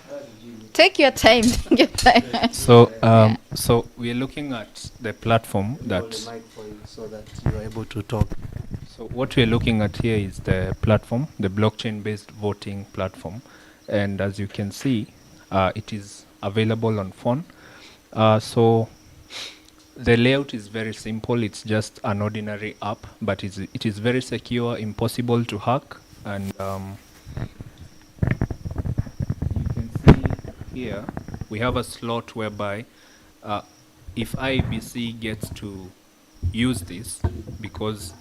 How did you look? Take your time. Take your time. So, so we are looking at the platform Hold that. the mic for you so that you are able to talk. So what we are looking at here is the platform, the blockchain-based voting platform, and as you can see, it is available on phone. So the layout is very simple. It's just an ordinary app, but it is very secure, impossible to hack, and you can see here we have a slot whereby if IBC gets to use this, because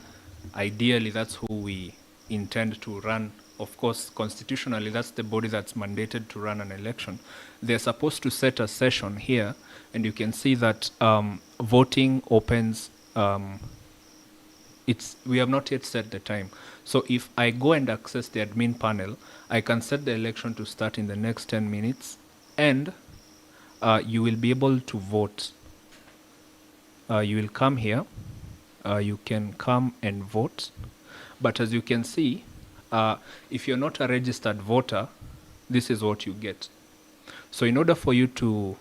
ideally that's who we intend to run. Of course, constitutionally, that's the body that's mandated to run an election. They're supposed to set a session here, and you can see that voting opens. We have not yet set the time. So if I go and access the admin panel, I can set the election to start in the next 10 minutes, and you will be able to vote. You will come here. You can come and vote. But as you can see, if you're not a registered voter, this is what you get. So in order for you to,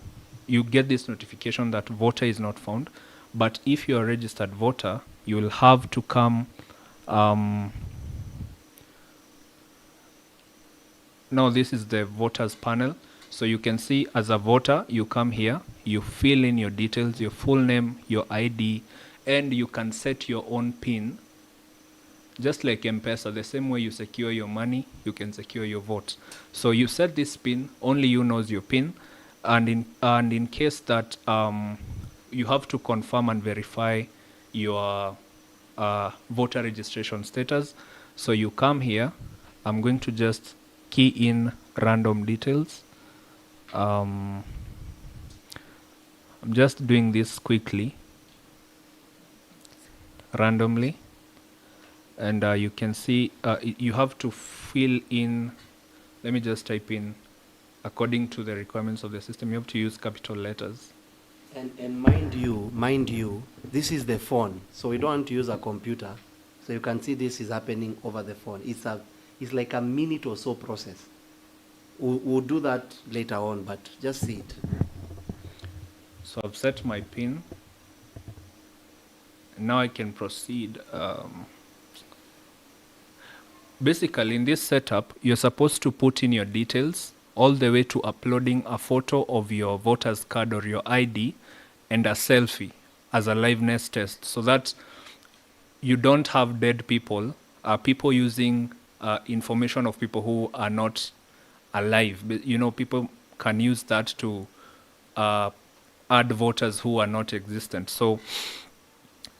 you get this notification that voter is not found, but if you're a registered voter, you will have to come, now this is the voters panel. So you can see as a voter, you come here, you fill in your details, your full name, your ID, and you can set your own PIN. Just like Mpesa, the same way you secure your money, you can secure your vote. So you set this PIN, only you knows your PIN, and in case that you have to confirm and verify your voter registration status. So you come here, I'm going to just key in random details. I'm just doing this quickly, randomly, and you can see you have to fill in, let me just type in, according to the requirements of the system, you have to use capital letters. And mind you, this is the phone, so we don't want to use a computer. So you can see this is happening over the phone. It's like a minute or so process. We'll do that later on, but just see it. So I've set my PIN. Now I can proceed. Basically, in this setup, you're supposed to put in your details all the way to uploading a photo of your voter's card or your ID and a selfie as a liveness test, so that you don't have dead people, people using information of people who are not alive. You know, people can use that to add voters who are not existent. So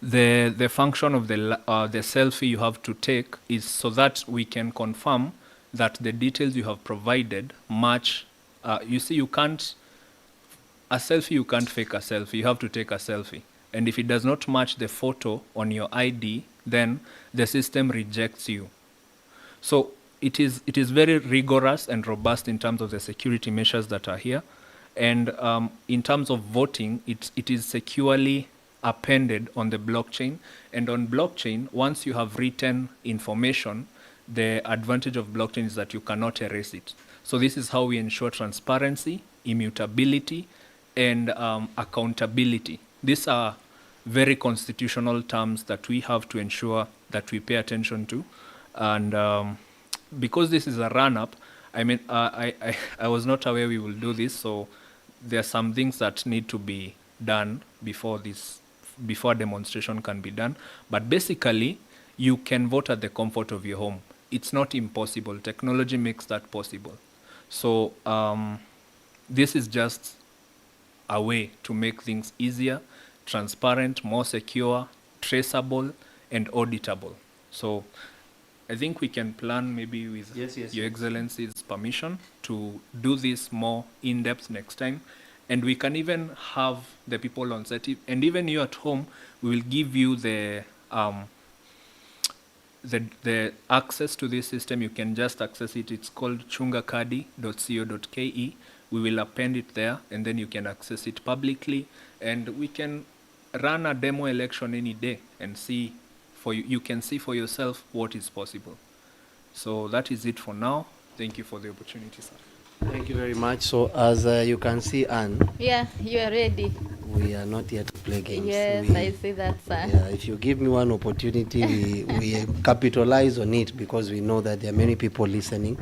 the function of the selfie you have to take is so that we can confirm that the details you have provided match. You see, you can't fake a selfie. You have to take a selfie, and if it does not match the photo on your ID, then the system rejects you. So it is very rigorous and robust in terms of the security measures that are here, and in terms of voting, it is securely appended on the blockchain. And on blockchain, once you have written information, the advantage of blockchain is that you cannot erase it. So this is how we ensure transparency, immutability, and accountability. These are very constitutional terms that we have to ensure that we pay attention to. And because this is a run-up, I mean, I was not aware we will do this, so there are some things that need to be done before a demonstration can be done. But basically, you can vote at the comfort of your home. It's not impossible. Technology makes that possible. So this is just a way to make things easier, transparent, more secure, traceable, and auditable. So I think we can plan maybe with Your Excellency's permission to do this more in-depth next time. And we can even have the people on set, and even you at home, we will give you the access to this system. You can just access it. It's called chungakadi.co.ke. We will append it there, and then you can access it publicly, and we can run a demo election any day and see for you. You can see for yourself what is possible. So that is it for now. Thank you for the opportunity, sir. Thank you very much. So as you can see, Anne. Yeah, you are ready. We are not yet to play games. Yes, I see that, sir. Yeah, if you give me one opportunity, we capitalize on it, because we know that there are many people listening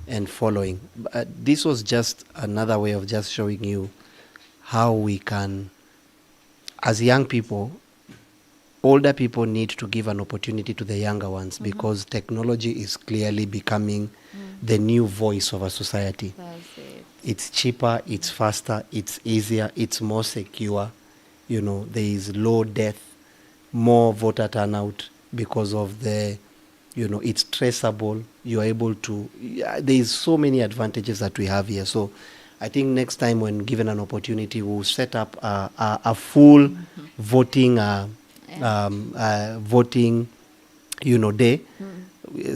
and following. But this was just another way of just showing you how we can, as young people, older people need to give an opportunity to the younger ones, because technology is clearly becoming the new voice of a society. That's it. It's cheaper, it's faster, it's easier, it's more secure. You know, there is low death, more voter turnout because of the, you know, it's traceable. You are able to, there is so many advantages that we have here. So I think next time when given an opportunity, we'll set up a full voting, voting, you know, day.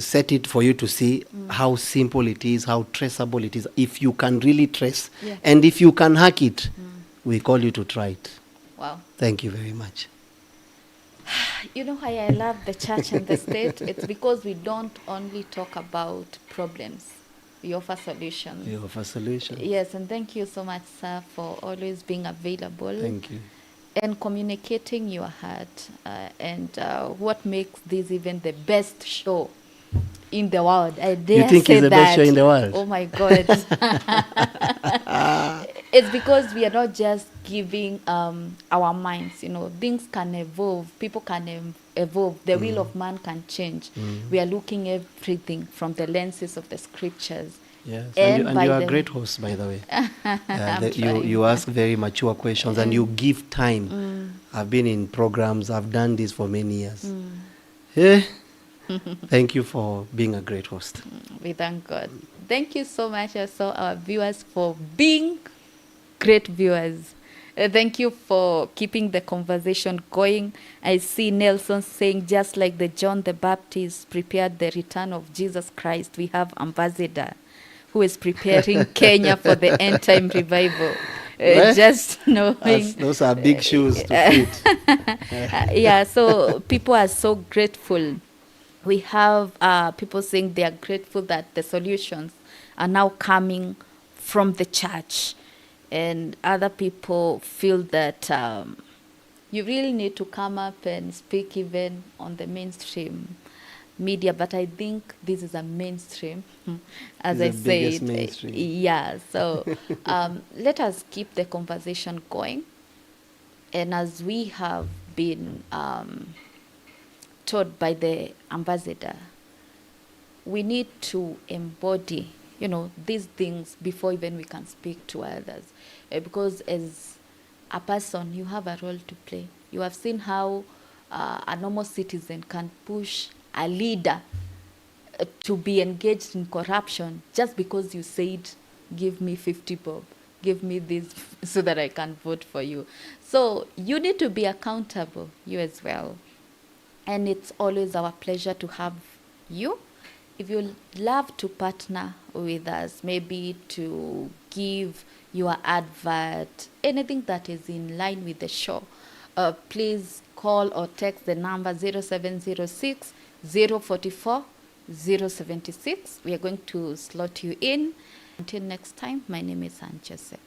Set it for you to see how simple it is, how traceable it is. If you can really trace, and if you can hack it, we call you to try it. Wow. Thank you very much. You know why I love the church and the state? It's because we don't only talk about problems, we offer solutions. You offer solutions. Yes, and thank you so much, sir, for always being available. Thank you. And communicating your heart. And what makes this even the best show in the world? I dare You think say it's the that. best show in the world? Oh my God. It's because we are not just giving our minds, you know, things can evolve, people can evolve, the will of man can change. We are looking everything from the lenses of the scriptures. Yes, And and by you are a the- great host, by the way. I'm You trying. ask very mature questions and you give time. I've been in programs, I've done this for many years. Eh? Thank you for being a great host. We thank God. Thank you so much also our viewers for being great viewers. Thank you for keeping the conversation going. I see Nelson saying, just like the John the Baptist prepared the return of Jesus Christ, we have Ambassador who is preparing Kenya for the end time revival. Well, Just knowing. Those are big shoes to fit. Yeah, so people are so grateful. We have people saying they are grateful that the solutions are now coming from the church. And other people feel that you really need to come up and speak even on the mainstream media. But I think this is a mainstream, as It's I the biggest said. mainstream. Yeah, so let us keep the conversation going. And as we have been taught by the ambassador, we need to embody, you know, these things before even we can speak to others. Because as a person, you have a role to play. You have seen how a normal citizen can push a leader to be engaged in corruption just because you said, give me 50 bob, give me this so that I can vote for you. So you need to be accountable, you as well. And it's always our pleasure to have you. If you love to partner with us, maybe to give your advert, anything that is in line with the show, please call or text the number 0706 044 076. We are going to slot you in. Until next time, my name is Anne Joseph.